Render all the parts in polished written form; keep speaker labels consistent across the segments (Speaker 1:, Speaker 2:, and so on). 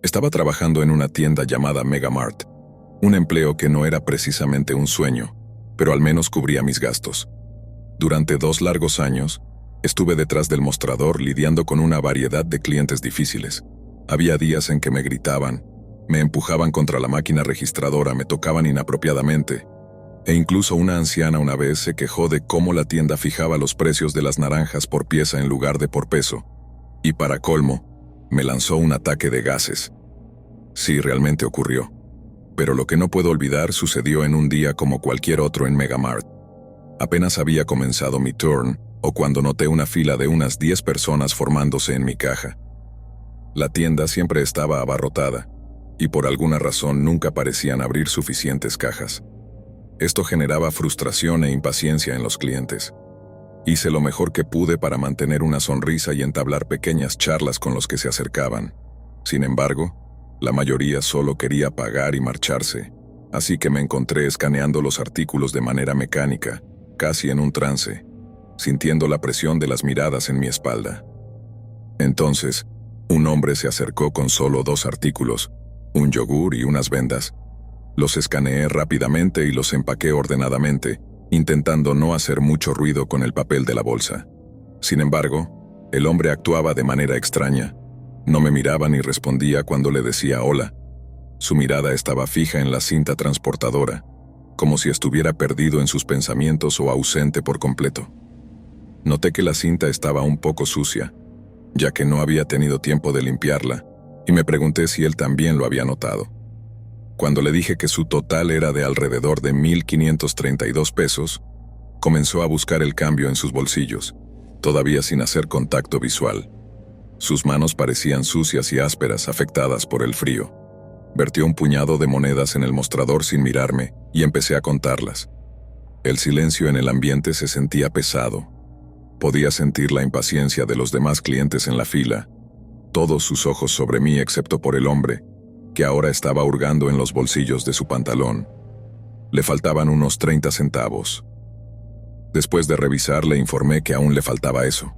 Speaker 1: Estaba trabajando en una tienda llamada Megamart, un empleo que no era precisamente un sueño, pero al menos cubría mis gastos. Durante 2 largos años, estuve detrás del mostrador lidiando con una variedad de clientes difíciles. Había días en que me gritaban, me empujaban contra la máquina registradora, me tocaban inapropiadamente, e incluso una anciana una vez se quejó de cómo la tienda fijaba los precios de las naranjas por pieza en lugar de por peso. Y para colmo, me lanzó un ataque de gases. Sí, realmente ocurrió. Pero lo que no puedo olvidar sucedió en un día como cualquier otro en Megamart. Apenas había comenzado mi turn, o cuando noté una fila de unas 10 personas formándose en mi caja. La tienda siempre estaba abarrotada, y por alguna razón nunca parecían abrir suficientes cajas. Esto generaba frustración e impaciencia en los clientes. Hice lo mejor que pude para mantener una sonrisa y entablar pequeñas charlas con los que se acercaban. Sin embargo, la mayoría solo quería pagar y marcharse, así que me encontré escaneando los artículos de manera mecánica, casi en un trance, sintiendo la presión de las miradas en mi espalda. Entonces, un hombre se acercó con solo 2 artículos, un yogur y unas vendas. Los escaneé rápidamente y los empaqué ordenadamente, intentando no hacer mucho ruido con el papel de la bolsa. Sin embargo, el hombre actuaba de manera extraña. No me miraba ni respondía cuando le decía hola. Su mirada estaba fija en la cinta transportadora, como si estuviera perdido en sus pensamientos o ausente por completo. Noté que la cinta estaba un poco sucia, ya que no había tenido tiempo de limpiarla, y me pregunté si él también lo había notado. Cuando le dije que su total era de alrededor de 1,532 pesos, comenzó a buscar el cambio en sus bolsillos, todavía sin hacer contacto visual. Sus manos parecían sucias y ásperas, afectadas por el frío. Vertió un puñado de monedas en el mostrador sin mirarme y empecé a contarlas. El silencio en el ambiente se sentía pesado. Podía sentir la impaciencia de los demás clientes en la fila, todos sus ojos sobre mí excepto por el hombre, que ahora estaba hurgando en los bolsillos de su pantalón. Le faltaban unos 30 centavos. Después de revisar, le informé que aún le faltaba eso.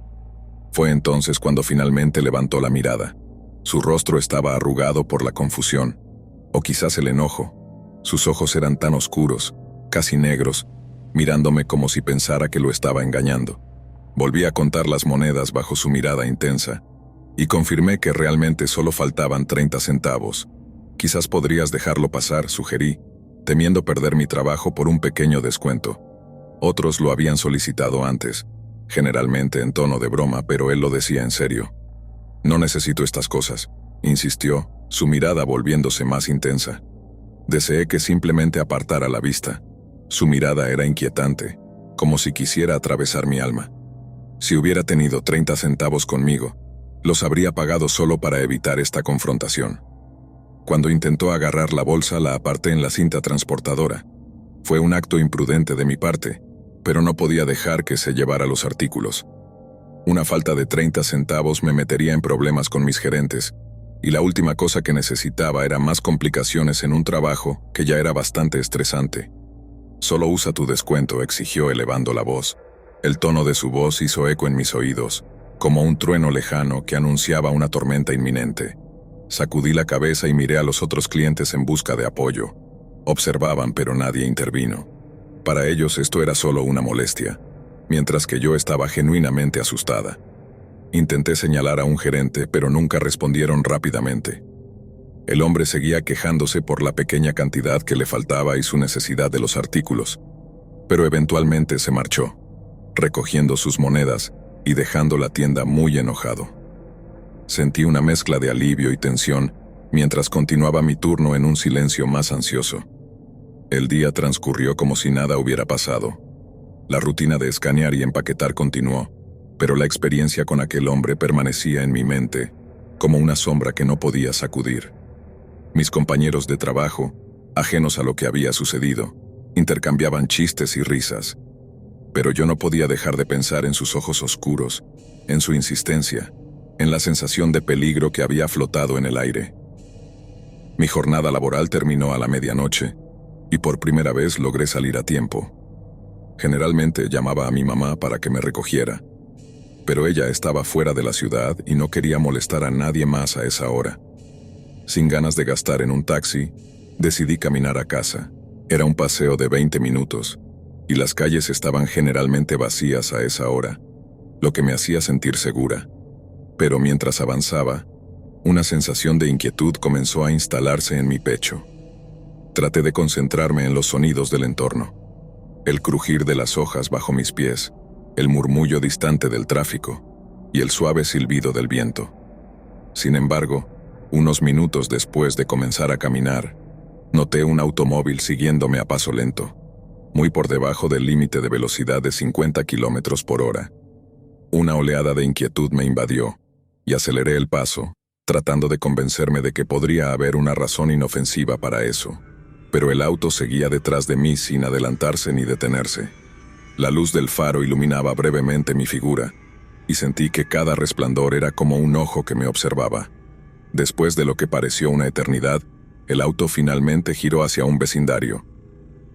Speaker 1: Fue entonces cuando finalmente levantó la mirada. Su rostro estaba arrugado por la confusión, o quizás el enojo. Sus ojos eran tan oscuros, casi negros, mirándome como si pensara que lo estaba engañando. Volví a contar las monedas bajo su mirada intensa, y confirmé que realmente solo faltaban 30 centavos. Quizás podrías dejarlo pasar, sugerí, temiendo perder mi trabajo por un pequeño descuento. Otros lo habían solicitado antes, generalmente en tono de broma, pero él lo decía en serio. No necesito estas cosas, insistió, su mirada volviéndose más intensa. Deseé que simplemente apartara la vista. Su mirada era inquietante, como si quisiera atravesar mi alma. Si hubiera tenido 30 centavos conmigo, los habría pagado solo para evitar esta confrontación. Cuando intentó agarrar la bolsa, la aparté en la cinta transportadora. Fue un acto imprudente de mi parte, pero no podía dejar que se llevara los artículos. Una falta de 30 centavos me metería en problemas con mis gerentes, y la última cosa que necesitaba era más complicaciones en un trabajo que ya era bastante estresante. Solo usa tu descuento, exigió elevando la voz. El tono de su voz hizo eco en mis oídos, como un trueno lejano que anunciaba una tormenta inminente. Sacudí la cabeza y miré a los otros clientes en busca de apoyo. Observaban, pero nadie intervino. Para ellos esto era solo una molestia, mientras que yo estaba genuinamente asustada. Intenté señalar a un gerente, pero nunca respondieron rápidamente. El hombre seguía quejándose por la pequeña cantidad que le faltaba y su necesidad de los artículos, pero eventualmente se marchó, recogiendo sus monedas y dejando la tienda muy enojado. Sentí una mezcla de alivio y tensión mientras continuaba mi turno en un silencio más ansioso. El día transcurrió como si nada hubiera pasado. La rutina de escanear y empaquetar continuó, pero la experiencia con aquel hombre permanecía en mi mente, como una sombra que no podía sacudir. Mis compañeros de trabajo, ajenos a lo que había sucedido, intercambiaban chistes y risas, pero yo no podía dejar de pensar en sus ojos oscuros, en su insistencia, en la sensación de peligro que había flotado en el aire. Mi jornada laboral terminó a la medianoche, y por primera vez logré salir a tiempo. Generalmente llamaba a mi mamá para que me recogiera, pero ella estaba fuera de la ciudad y no quería molestar a nadie más a esa hora. Sin ganas de gastar en un taxi, decidí caminar a casa. Era un paseo de 20 minutos, y las calles estaban generalmente vacías a esa hora, lo que me hacía sentir segura. Pero mientras avanzaba, una sensación de inquietud comenzó a instalarse en mi pecho. Traté de concentrarme en los sonidos del entorno. El crujir de las hojas bajo mis pies, el murmullo distante del tráfico y el suave silbido del viento. Sin embargo, unos minutos después de comenzar a caminar, noté un automóvil siguiéndome a paso lento, muy por debajo del límite de velocidad de 50 kilómetros por hora. Una oleada de inquietud me invadió, y aceleré el paso, tratando de convencerme de que podría haber una razón inofensiva para eso. Pero el auto seguía detrás de mí sin adelantarse ni detenerse. La luz del faro iluminaba brevemente mi figura, y sentí que cada resplandor era como un ojo que me observaba. Después de lo que pareció una eternidad, el auto finalmente giró hacia un vecindario.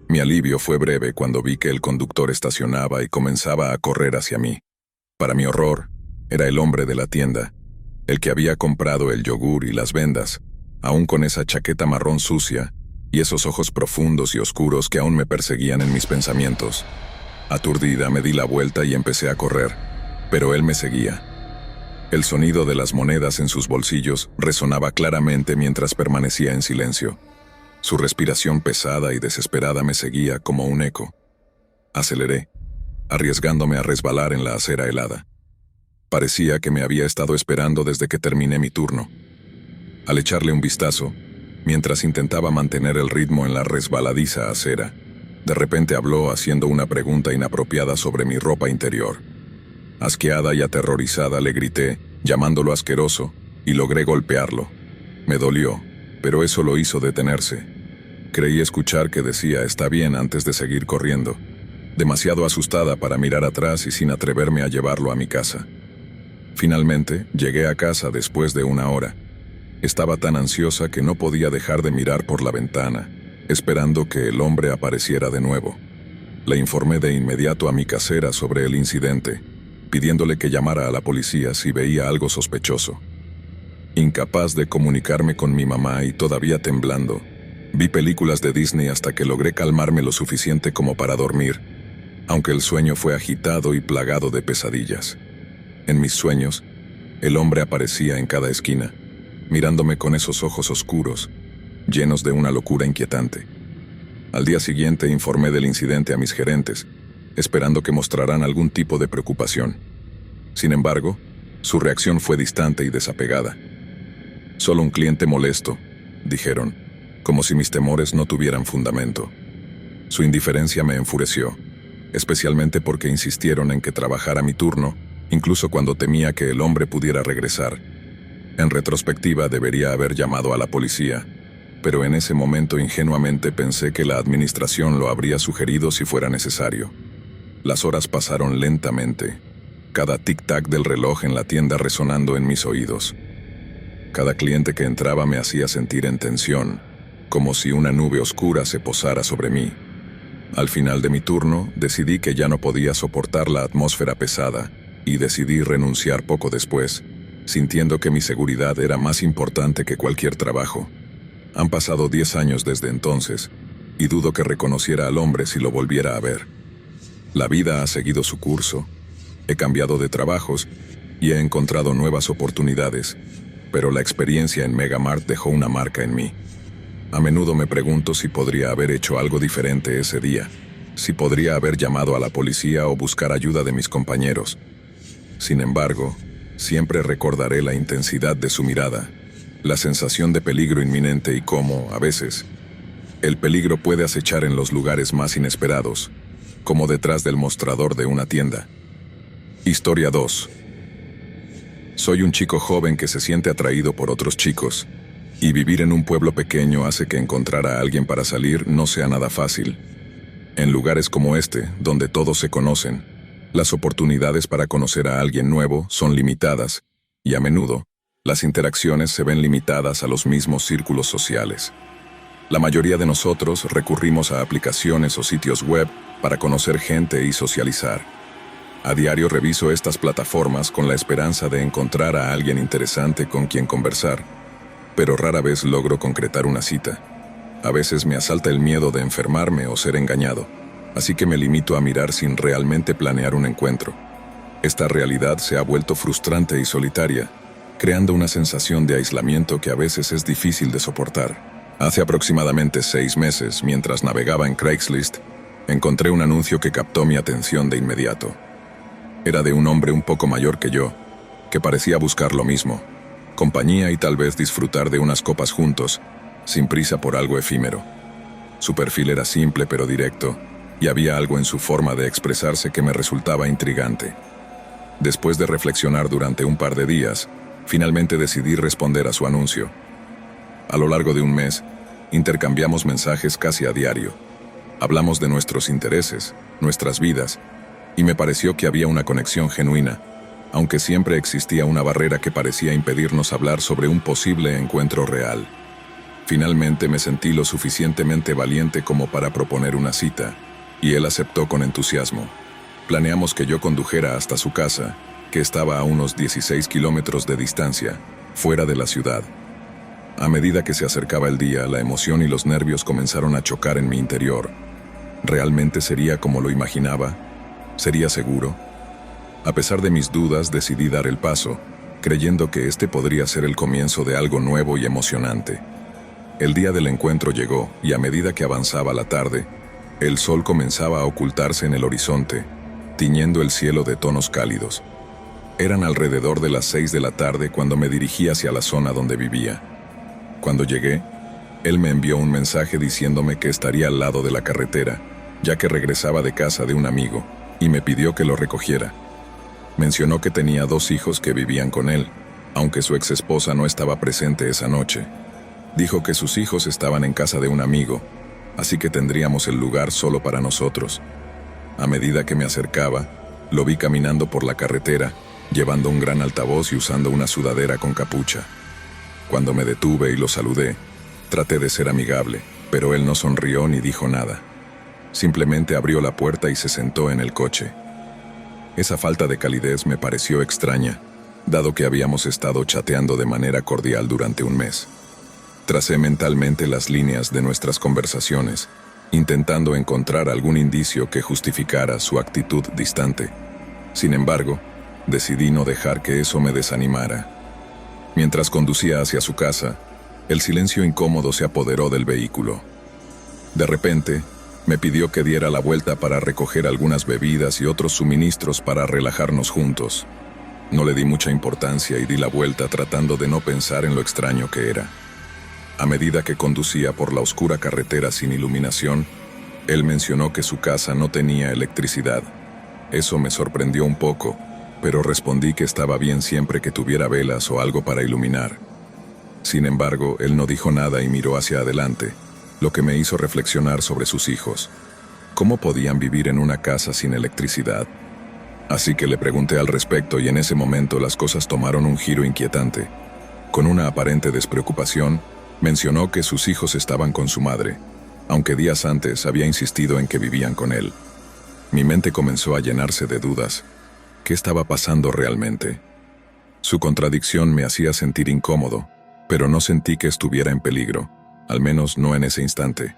Speaker 1: Mi alivio fue breve cuando vi que el conductor estacionaba y comenzaba a correr hacia mí. Para mi horror, era el hombre de la tienda, el que había comprado el yogur y las vendas, aún con esa chaqueta marrón sucia y esos ojos profundos y oscuros que aún me perseguían en mis pensamientos. Aturdida me di la vuelta y empecé a correr, pero él me seguía. El sonido de las monedas en sus bolsillos resonaba claramente mientras permanecía en silencio. Su respiración pesada y desesperada me seguía como un eco. Aceleré, arriesgándome a resbalar en la acera helada. Parecía que me había estado esperando desde que terminé mi turno. Al echarle un vistazo, mientras intentaba mantener el ritmo en la resbaladiza acera, de repente habló haciendo una pregunta inapropiada sobre mi ropa interior. Asqueada y aterrorizada le grité, llamándolo asqueroso, y logré golpearlo. Me dolió, pero eso lo hizo detenerse. Creí escuchar que decía «está bien» antes de seguir corriendo, demasiado asustada para mirar atrás y sin atreverme a llevarlo a mi casa. Finalmente, llegué a casa después de una hora. Estaba tan ansiosa que no podía dejar de mirar por la ventana, esperando que el hombre apareciera de nuevo. Le informé de inmediato a mi casera sobre el incidente, pidiéndole que llamara a la policía si veía algo sospechoso. Incapaz de comunicarme con mi mamá y todavía temblando, vi películas de Disney hasta que logré calmarme lo suficiente como para dormir, aunque el sueño fue agitado y plagado de pesadillas. En mis sueños, el hombre aparecía en cada esquina, mirándome con esos ojos oscuros, llenos de una locura inquietante. Al día siguiente informé del incidente a mis gerentes, esperando que mostraran algún tipo de preocupación. Sin embargo, su reacción fue distante y desapegada. «Solo un cliente molesto», dijeron, como si mis temores no tuvieran fundamento. Su indiferencia me enfureció, especialmente porque insistieron en que trabajara mi turno, incluso cuando temía que el hombre pudiera regresar. En retrospectiva debería haber llamado a la policía, pero en ese momento ingenuamente pensé que la administración lo habría sugerido si fuera necesario. Las horas pasaron lentamente, cada tic-tac del reloj en la tienda resonando en mis oídos. Cada cliente que entraba me hacía sentir en tensión, como si una nube oscura se posara sobre mí. Al final de mi turno, decidí que ya no podía soportar la atmósfera pesada y decidí renunciar poco después, sintiendo que mi seguridad era más importante que cualquier trabajo. Han pasado 10 años desde entonces, y dudo que reconociera al hombre si lo volviera a ver. La vida ha seguido su curso, he cambiado de trabajos y he encontrado nuevas oportunidades, pero la experiencia en Megamart dejó una marca en mí. A menudo me pregunto si podría haber hecho algo diferente ese día, si podría haber llamado a la policía o buscar ayuda de mis compañeros. Sin embargo, siempre recordaré la intensidad de su mirada, la sensación de peligro inminente y cómo, a veces, el peligro puede acechar en los lugares más inesperados, como detrás del mostrador de una tienda. Historia 2. Soy un chico joven que se siente atraído por otros chicos, y vivir en un pueblo pequeño hace que encontrar a alguien para salir no sea nada fácil. En lugares como este, donde todos se conocen, las oportunidades para conocer a alguien nuevo son limitadas, y a menudo, las interacciones se ven limitadas a los mismos círculos sociales. La mayoría de nosotros recurrimos a aplicaciones o sitios web para conocer gente y socializar. A diario reviso estas plataformas con la esperanza de encontrar a alguien interesante con quien conversar. pero rara vez logro concretar una cita. A veces me asalta el miedo de enfermarme o ser engañado, así que me limito a mirar sin realmente planear un encuentro. Esta realidad se ha vuelto frustrante y solitaria, creando una sensación de aislamiento que a veces es difícil de soportar. Hace aproximadamente 6 meses, mientras navegaba en Craigslist, encontré un anuncio que captó mi atención de inmediato. Era de un hombre un poco mayor que yo, que parecía buscar lo mismo, compañía y tal vez disfrutar de unas copas juntos, sin prisa por algo efímero. Su perfil era simple pero directo, y había algo en su forma de expresarse que me resultaba intrigante. Después de reflexionar durante un par de días, finalmente decidí responder a su anuncio. A lo largo de un mes, intercambiamos mensajes casi a diario. Hablamos de nuestros intereses, nuestras vidas, y me pareció que había una conexión genuina, aunque siempre existía una barrera que parecía impedirnos hablar sobre un posible encuentro real. Finalmente me sentí lo suficientemente valiente como para proponer una cita, y él aceptó con entusiasmo. Planeamos que yo condujera hasta su casa, que estaba a unos 16 kilómetros de distancia, fuera de la ciudad. A medida que se acercaba el día, la emoción y los nervios comenzaron a chocar en mi interior. ¿Realmente sería como lo imaginaba? ¿Sería seguro? A pesar de mis dudas, decidí dar el paso, creyendo que este podría ser el comienzo de algo nuevo y emocionante. El día del encuentro llegó, y a medida que avanzaba la tarde, el sol comenzaba a ocultarse en el horizonte, tiñendo el cielo de tonos cálidos. Eran alrededor de las 6 de la tarde cuando me dirigí hacia la zona donde vivía. Cuando llegué, él me envió un mensaje diciéndome que estaría al lado de la carretera, ya que regresaba de casa de un amigo, y me pidió que lo recogiera. Mencionó que tenía 2 hijos que vivían con él, aunque su exesposa no estaba presente esa noche. Dijo que sus hijos estaban en casa de un amigo, así que tendríamos el lugar solo para nosotros. A medida que me acercaba, lo vi caminando por la carretera, llevando un gran altavoz y usando una sudadera con capucha. Cuando me detuve y lo saludé, traté de ser amigable, pero él no sonrió ni dijo nada. Simplemente abrió la puerta y se sentó en el coche. Esa falta de calidez me pareció extraña, dado que habíamos estado chateando de manera cordial durante un mes. Tracé mentalmente las líneas de nuestras conversaciones, intentando encontrar algún indicio que justificara su actitud distante. Sin embargo, decidí no dejar que eso me desanimara. Mientras conducía hacia su casa, el silencio incómodo se apoderó del vehículo. De repente, me pidió que diera la vuelta para recoger algunas bebidas y otros suministros para relajarnos juntos. No le di mucha importancia y di la vuelta tratando de no pensar en lo extraño que era. A medida que conducía por la oscura carretera sin iluminación, él mencionó que su casa no tenía electricidad. Eso me sorprendió un poco, pero respondí que estaba bien siempre que tuviera velas o algo para iluminar. Sin embargo, él no dijo nada y miró hacia adelante, lo que me hizo reflexionar sobre sus hijos. ¿Cómo podían vivir en una casa sin electricidad? Así que le pregunté al respecto y en ese momento las cosas tomaron un giro inquietante. Con una aparente despreocupación, mencionó que sus hijos estaban con su madre, aunque días antes había insistido en que vivían con él. Mi mente comenzó a llenarse de dudas. ¿Qué estaba pasando realmente? Su contradicción me hacía sentir incómodo, pero no sentí que estuviera en peligro, al menos no en ese instante.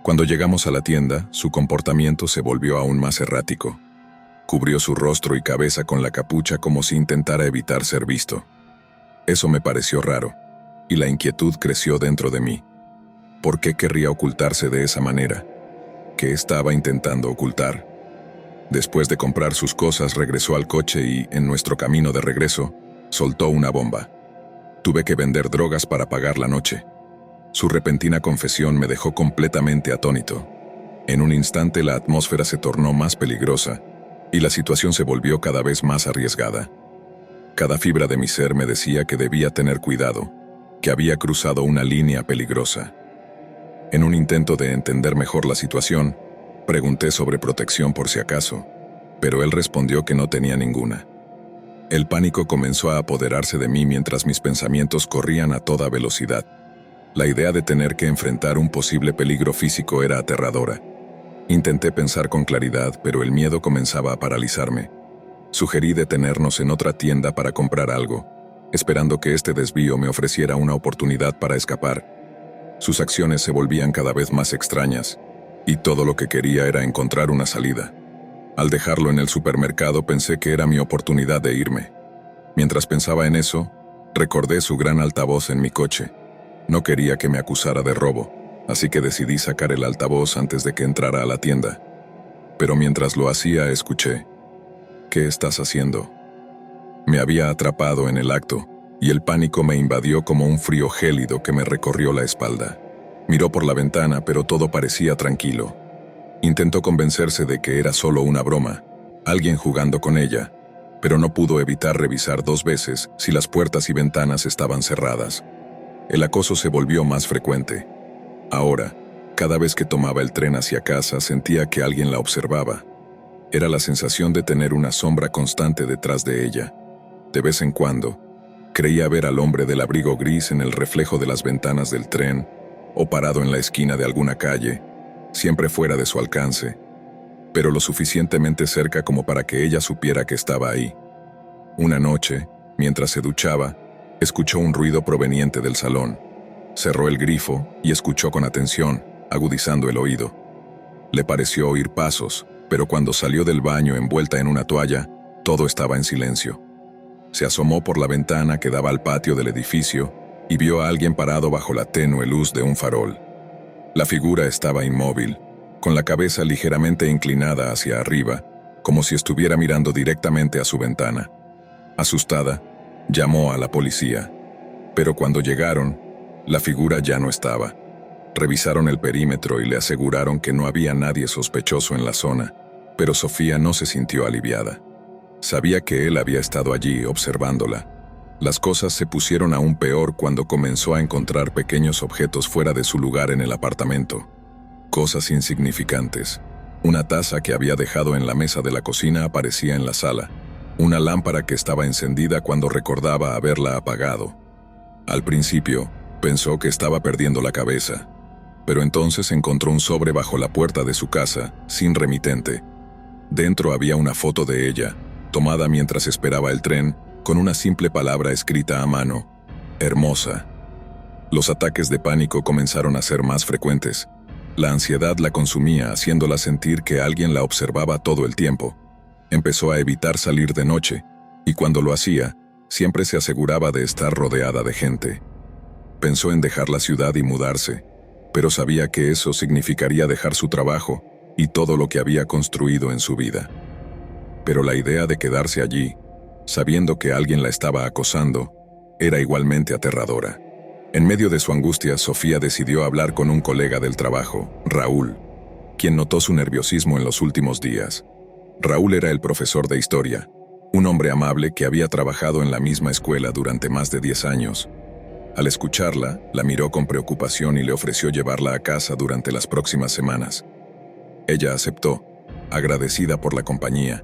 Speaker 1: Cuando llegamos a la tienda, su comportamiento se volvió aún más errático. Cubrió su rostro y cabeza con la capucha como si intentara evitar ser visto. Eso me pareció raro, y la inquietud creció dentro de mí. ¿Por qué querría ocultarse de esa manera? ¿Qué estaba intentando ocultar? Después de comprar sus cosas, regresó al coche y, en nuestro camino de regreso, soltó una bomba. Tuve que vender drogas para pagar la noche. Su repentina confesión me dejó completamente atónito. En un instante la atmósfera se tornó más peligrosa, y la situación se volvió cada vez más arriesgada. Cada fibra de mi ser me decía que debía tener cuidado, que había cruzado una línea peligrosa. En un intento de entender mejor la situación, pregunté sobre protección por si acaso, pero él respondió que no tenía ninguna. El pánico comenzó a apoderarse de mí mientras mis pensamientos corrían a toda velocidad. La idea de tener que enfrentar un posible peligro físico era aterradora. Intenté pensar con claridad, pero el miedo comenzaba a paralizarme. Sugerí detenernos en otra tienda para comprar algo. esperando que este desvío me ofreciera una oportunidad para escapar. Sus acciones se volvían cada vez más extrañas, y todo lo que quería era encontrar una salida. Al dejarlo en el supermercado pensé que era mi oportunidad de irme. Mientras pensaba en eso, recordé su gran altavoz en mi coche. No quería que me acusara de robo, así que decidí sacar el altavoz antes de que entrara a la tienda. Pero mientras lo hacía, escuché: ¿Qué estás haciendo? Me había atrapado en el acto, y el pánico me invadió como un frío gélido que me recorrió la espalda. Miró por la ventana, pero todo parecía tranquilo. Intentó convencerse de que era solo una broma, alguien jugando con ella, pero no pudo evitar revisar 2 veces si las puertas y ventanas estaban cerradas. El acoso se volvió más frecuente. Ahora, cada vez que tomaba el tren hacia casa sentía que alguien la observaba. Era la sensación de tener una sombra constante detrás de ella. De vez en cuando, creía ver al hombre del abrigo gris en el reflejo de las ventanas del tren o parado en la esquina de alguna calle, siempre fuera de su alcance, pero lo suficientemente cerca como para que ella supiera que estaba ahí. Una noche, mientras se duchaba, escuchó un ruido proveniente del salón. Cerró el grifo y escuchó con atención, agudizando el oído. Le pareció oír pasos, pero cuando salió del baño envuelta en una toalla, todo estaba en silencio. Se asomó por la ventana que daba al patio del edificio y vio a alguien parado bajo la tenue luz de un farol. La figura estaba inmóvil, con la cabeza ligeramente inclinada hacia arriba, como si estuviera mirando directamente a su ventana. Asustada, llamó a la policía, pero cuando llegaron, la figura ya no estaba. Revisaron el perímetro y le aseguraron que no había nadie sospechoso en la zona, pero Sofía no se sintió aliviada. Sabía que él había estado allí observándola. Las cosas se pusieron aún peor cuando comenzó a encontrar pequeños objetos fuera de su lugar en el apartamento. Cosas insignificantes. Una taza que había dejado en la mesa de la cocina aparecía en la sala. Una lámpara que estaba encendida cuando recordaba haberla apagado. Al principio, pensó que estaba perdiendo la cabeza, pero entonces encontró un sobre bajo la puerta de su casa, sin remitente. Dentro había una foto de ella, tomada mientras esperaba el tren, con una simple palabra escrita a mano: hermosa. Los ataques de pánico comenzaron a ser más frecuentes. La ansiedad la consumía, haciéndola sentir que alguien la observaba todo el tiempo. Empezó a evitar salir de noche, y cuando lo hacía, siempre se aseguraba de estar rodeada de gente. Pensó en dejar la ciudad y mudarse, pero sabía que eso significaría dejar su trabajo y todo lo que había construido en su vida. Pero la idea de quedarse allí, sabiendo que alguien la estaba acosando, era igualmente aterradora. En medio de su angustia, Sofía decidió hablar con un colega del trabajo, Raúl, quien notó su nerviosismo en los últimos días. Raúl era el profesor de historia, un hombre amable que había trabajado en la misma escuela durante más de 10 años. Al escucharla, la miró con preocupación y le ofreció llevarla a casa durante las próximas semanas. Ella aceptó, agradecida por la compañía.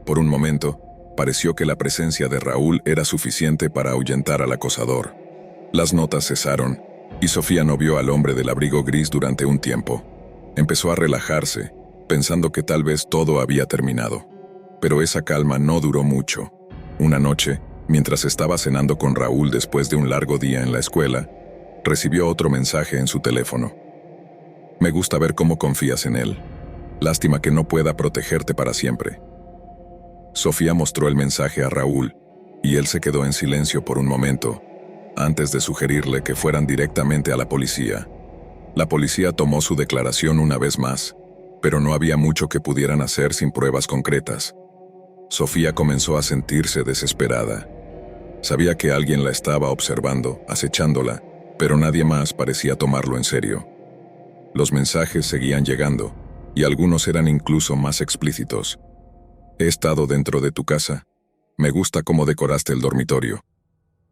Speaker 1: Por un momento, pareció que la presencia de Raúl era suficiente para ahuyentar al acosador. Las notas cesaron, y Sofía no vio al hombre del abrigo gris durante un tiempo. Empezó a relajarse, pensando que tal vez todo había terminado. Pero esa calma no duró mucho. Una noche, mientras estaba cenando con Raúl después de un largo día en la escuela, recibió otro mensaje en su teléfono. Me gusta ver cómo confías en él. Lástima que no pueda protegerte para siempre. Sofía mostró el mensaje a Raúl, y él se quedó en silencio por un momento, antes de sugerirle que fueran directamente a la policía. La policía tomó su declaración una vez más, pero no había mucho que pudieran hacer sin pruebas concretas. Sofía comenzó a sentirse desesperada. Sabía que alguien la estaba observando, acechándola, pero nadie más parecía tomarlo en serio. Los mensajes seguían llegando, y algunos eran incluso más explícitos. He estado dentro de tu casa. Me gusta cómo decoraste el dormitorio.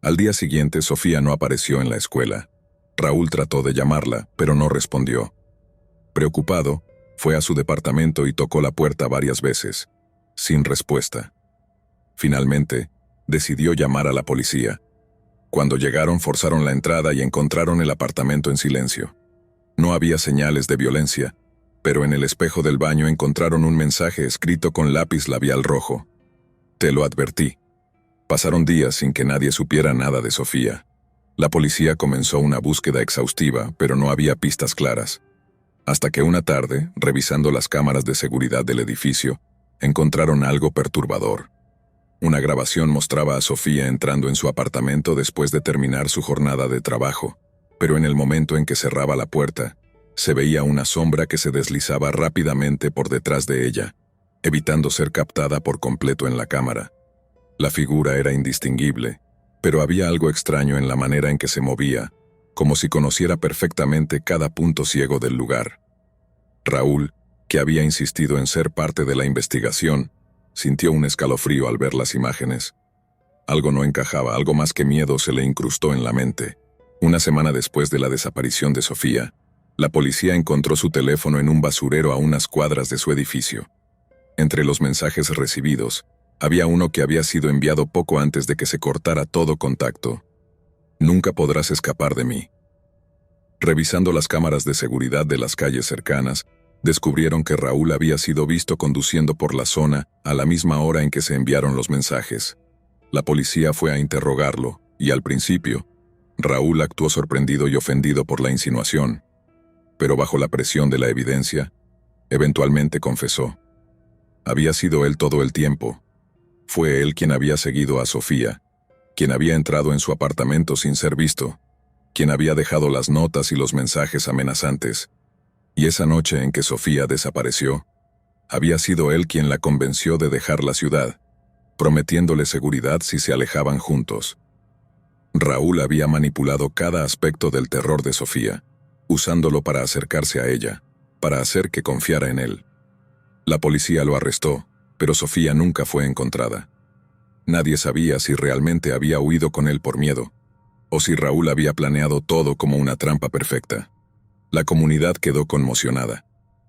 Speaker 1: Al día siguiente, Sofía no apareció en la escuela. Raúl trató de llamarla, pero no respondió. Preocupado, fue a su departamento y tocó la puerta varias veces, sin respuesta. Finalmente, decidió llamar a la policía. Cuando llegaron, forzaron la entrada y encontraron el apartamento en silencio. No había señales de violencia, pero en el espejo del baño encontraron un mensaje escrito con lápiz labial rojo. Te lo advertí. Pasaron días sin que nadie supiera nada de Sofía. La policía comenzó una búsqueda exhaustiva, pero no había pistas claras. Hasta que una tarde, revisando las cámaras de seguridad del edificio, encontraron algo perturbador. Una grabación mostraba a Sofía entrando en su apartamento después de terminar su jornada de trabajo, pero en el momento en que cerraba la puerta, se veía una sombra que se deslizaba rápidamente por detrás de ella, evitando ser captada por completo en la cámara. La figura era indistinguible, pero había algo extraño en la manera en que se movía, como si conociera perfectamente cada punto ciego del lugar. Raúl, que había insistido en ser parte de la investigación, sintió un escalofrío al ver las imágenes. Algo no encajaba, algo más que miedo se le incrustó en la mente. Una semana después de la desaparición de Sofía, la policía encontró su teléfono en un basurero a unas cuadras de su edificio. Entre los mensajes recibidos, había uno que había sido enviado poco antes de que se cortara todo contacto. Nunca podrás escapar de mí. Revisando las cámaras de seguridad de las calles cercanas, descubrieron que Raúl había sido visto conduciendo por la zona a la misma hora en que se enviaron los mensajes. La policía fue a interrogarlo, y al principio, Raúl actuó sorprendido y ofendido por la insinuación. Pero bajo la presión de la evidencia, eventualmente confesó. Había sido él todo el tiempo. Fue él quien había seguido a Sofía, quien había entrado en su apartamento sin ser visto, quien había dejado las notas y los mensajes amenazantes. Y esa noche en que Sofía desapareció, había sido él quien la convenció de dejar la ciudad, prometiéndole seguridad si se alejaban juntos. Raúl había manipulado cada aspecto del terror de Sofía, usándolo para acercarse a ella, para hacer que confiara en él. La policía lo arrestó, pero Sofía nunca fue encontrada. Nadie sabía si realmente había huido con él por miedo, o si Raúl había planeado todo como una trampa perfecta. La comunidad quedó conmocionada.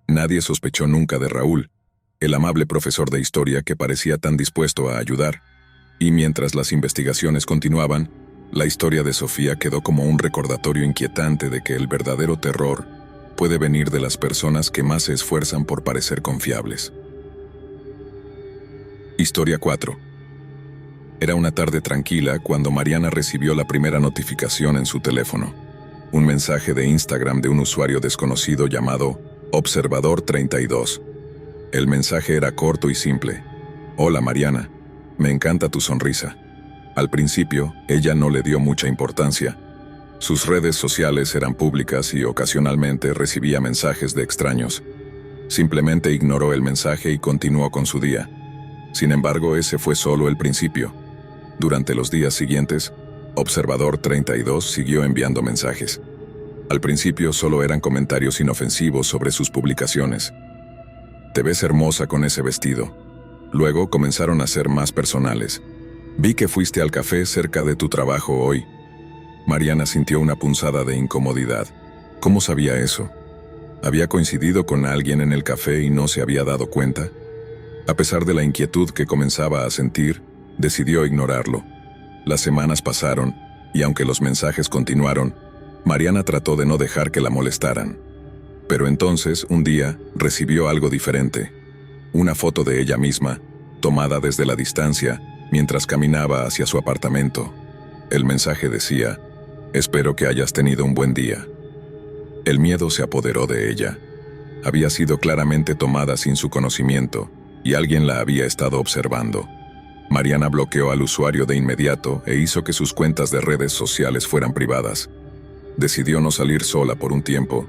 Speaker 1: Nadie sospechó nunca de Raúl, el amable profesor de historia que parecía tan dispuesto a ayudar. Y mientras las investigaciones continuaban, la historia de Sofía quedó como un recordatorio inquietante de que el verdadero terror puede venir de las personas que más se esfuerzan por parecer confiables. Historia 4. Era una tarde tranquila cuando Mariana recibió la primera notificación en su teléfono. Un mensaje de Instagram de un usuario desconocido llamado Observador32. El mensaje era corto y simple. Hola Mariana, me encanta tu sonrisa. Al principio, ella no le dio mucha importancia. Sus redes sociales eran públicas y ocasionalmente recibía mensajes de extraños. Simplemente ignoró el mensaje y continuó con su día. Sin embargo, ese fue solo el principio. Durante los días siguientes, Observador32 siguió enviando mensajes. Al principio solo eran comentarios inofensivos sobre sus publicaciones. Te ves hermosa con ese vestido. Luego comenzaron a ser más personales. Vi que fuiste al café cerca de tu trabajo hoy. Mariana sintió una punzada de incomodidad. ¿Cómo sabía eso? ¿Había coincidido con alguien en el café y no se había dado cuenta? A pesar de la inquietud que comenzaba a sentir, decidió ignorarlo. Las semanas pasaron, y aunque los mensajes continuaron, Mariana trató de no dejar que la molestaran. Pero entonces, un día, recibió algo diferente. Una foto de ella misma, tomada desde la distancia, mientras caminaba hacia su apartamento. El mensaje decía, espero que hayas tenido un buen día. El miedo se apoderó de ella. Había sido claramente tomada sin su conocimiento, y alguien la había estado observando. Mariana bloqueó al usuario de inmediato e hizo que sus cuentas de redes sociales fueran privadas. Decidió no salir sola por un tiempo,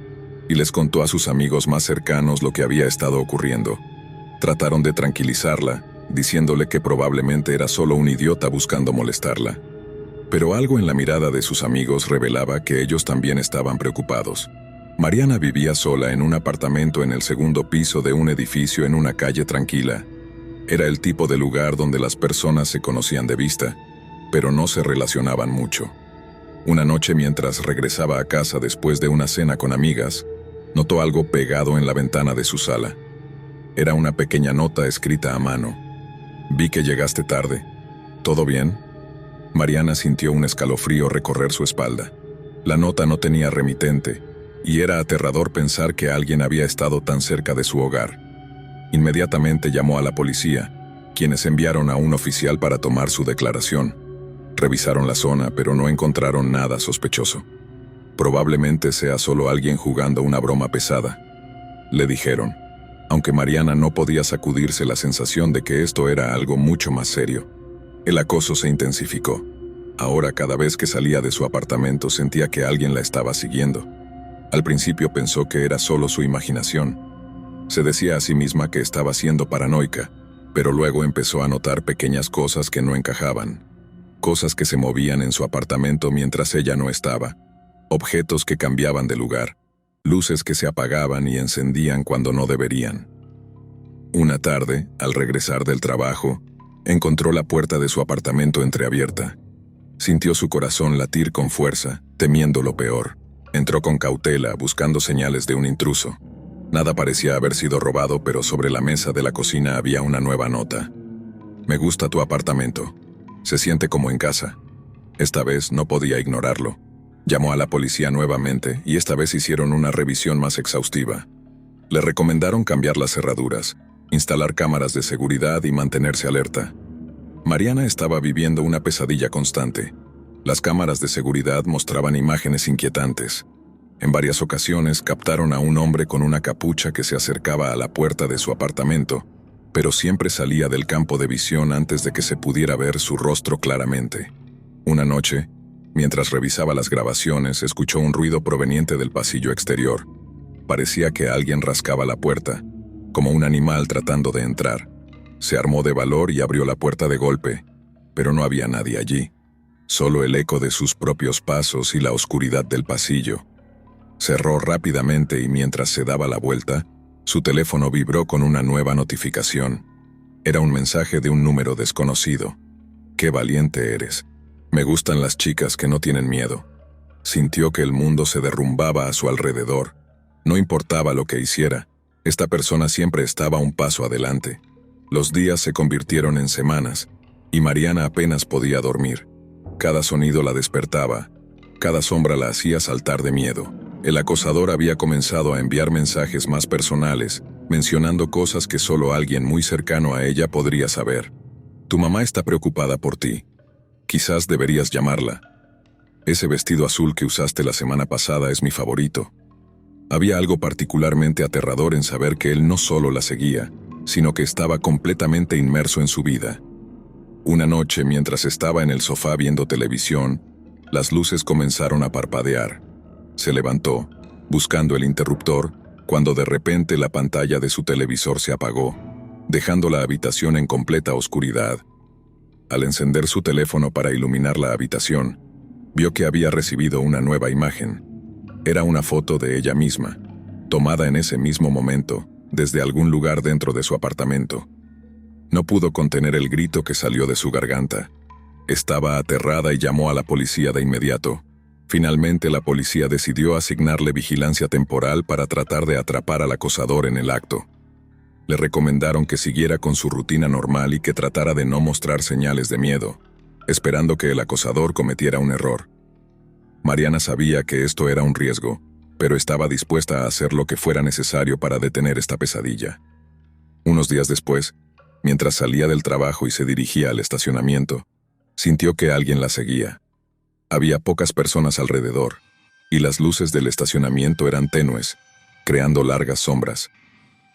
Speaker 1: y les contó a sus amigos más cercanos lo que había estado ocurriendo. Trataron de tranquilizarla, diciéndole que probablemente era solo un idiota buscando molestarla. Pero algo en la mirada de sus amigos revelaba que ellos también estaban preocupados. Mariana vivía sola en un apartamento en el segundo piso de un edificio en una calle tranquila. Era el tipo de lugar donde las personas se conocían de vista, pero no se relacionaban mucho. Una noche mientras regresaba a casa después de una cena con amigas, notó algo pegado en la ventana de su sala. Era una pequeña nota escrita a mano. Vi que llegaste tarde. ¿Todo bien? Mariana sintió un escalofrío recorrer su espalda. La nota no tenía remitente, y era aterrador pensar que alguien había estado tan cerca de su hogar. Inmediatamente llamó a la policía, quienes enviaron a un oficial para tomar su declaración. Revisaron la zona, pero no encontraron nada sospechoso. Probablemente sea solo alguien jugando una broma pesada, le dijeron, aunque Mariana no podía sacudirse la sensación de que esto era algo mucho más serio. El acoso se intensificó. Ahora cada vez que salía de su apartamento sentía que alguien la estaba siguiendo. Al principio pensó que era solo su imaginación. Se decía a sí misma que estaba siendo paranoica, pero luego empezó a notar pequeñas cosas que no encajaban. Cosas que se movían en su apartamento mientras ella no estaba. Objetos que cambiaban de lugar. Luces que se apagaban y encendían cuando no deberían. Una tarde, al regresar del trabajo, encontró la puerta de su apartamento entreabierta. Sintió su corazón latir con fuerza, temiendo lo peor. Entró con cautela, buscando señales de un intruso. Nada parecía haber sido robado, pero sobre la mesa de la cocina había una nueva nota. «Me gusta tu apartamento. Se siente como en casa». Esta vez no podía ignorarlo. Llamó a la policía nuevamente y esta vez hicieron una revisión más exhaustiva. Le recomendaron cambiar las cerraduras, instalar cámaras de seguridad y mantenerse alerta. Mariana estaba viviendo una pesadilla constante. Las cámaras de seguridad mostraban imágenes inquietantes. En varias ocasiones captaron a un hombre con una capucha que se acercaba a la puerta de su apartamento, pero siempre salía del campo de visión antes de que se pudiera ver su rostro claramente. Una noche, mientras revisaba las grabaciones, escuchó un ruido proveniente del pasillo exterior. Parecía que alguien rascaba la puerta, como un animal tratando de entrar. Se armó de valor y abrió la puerta de golpe, pero no había nadie allí. Solo el eco de sus propios pasos y la oscuridad del pasillo. Cerró rápidamente y mientras se daba la vuelta, su teléfono vibró con una nueva notificación. Era un mensaje de un número desconocido. «Qué valiente eres. Me gustan las chicas que no tienen miedo». Sintió que el mundo se derrumbaba a su alrededor. No importaba lo que hiciera, esta persona siempre estaba un paso adelante. Los días se convirtieron en semanas, y Mariana apenas podía dormir. Cada sonido la despertaba, cada sombra la hacía saltar de miedo. El acosador había comenzado a enviar mensajes más personales, mencionando cosas que solo alguien muy cercano a ella podría saber. «Tu mamá está preocupada por ti. Quizás deberías llamarla. Ese vestido azul que usaste la semana pasada es mi favorito». Había algo particularmente aterrador en saber que él no solo la seguía, sino que estaba completamente inmerso en su vida. Una noche, mientras estaba en el sofá viendo televisión, las luces comenzaron a parpadear. Se levantó, buscando el interruptor, cuando de repente la pantalla de su televisor se apagó, dejando la habitación en completa oscuridad. Al encender su teléfono para iluminar la habitación, vio que había recibido una nueva imagen. Era una foto de ella misma, tomada en ese mismo momento, desde algún lugar dentro de su apartamento. No pudo contener el grito que salió de su garganta. Estaba aterrada y llamó a la policía de inmediato. Finalmente la policía decidió asignarle vigilancia temporal para tratar de atrapar al acosador en el acto. Le recomendaron que siguiera con su rutina normal y que tratara de no mostrar señales de miedo, esperando que el acosador cometiera un error. Mariana sabía que esto era un riesgo, pero estaba dispuesta a hacer lo que fuera necesario para detener esta pesadilla. Unos días después, mientras salía del trabajo y se dirigía al estacionamiento, sintió que alguien la seguía. Había pocas personas alrededor, y las luces del estacionamiento eran tenues, creando largas sombras.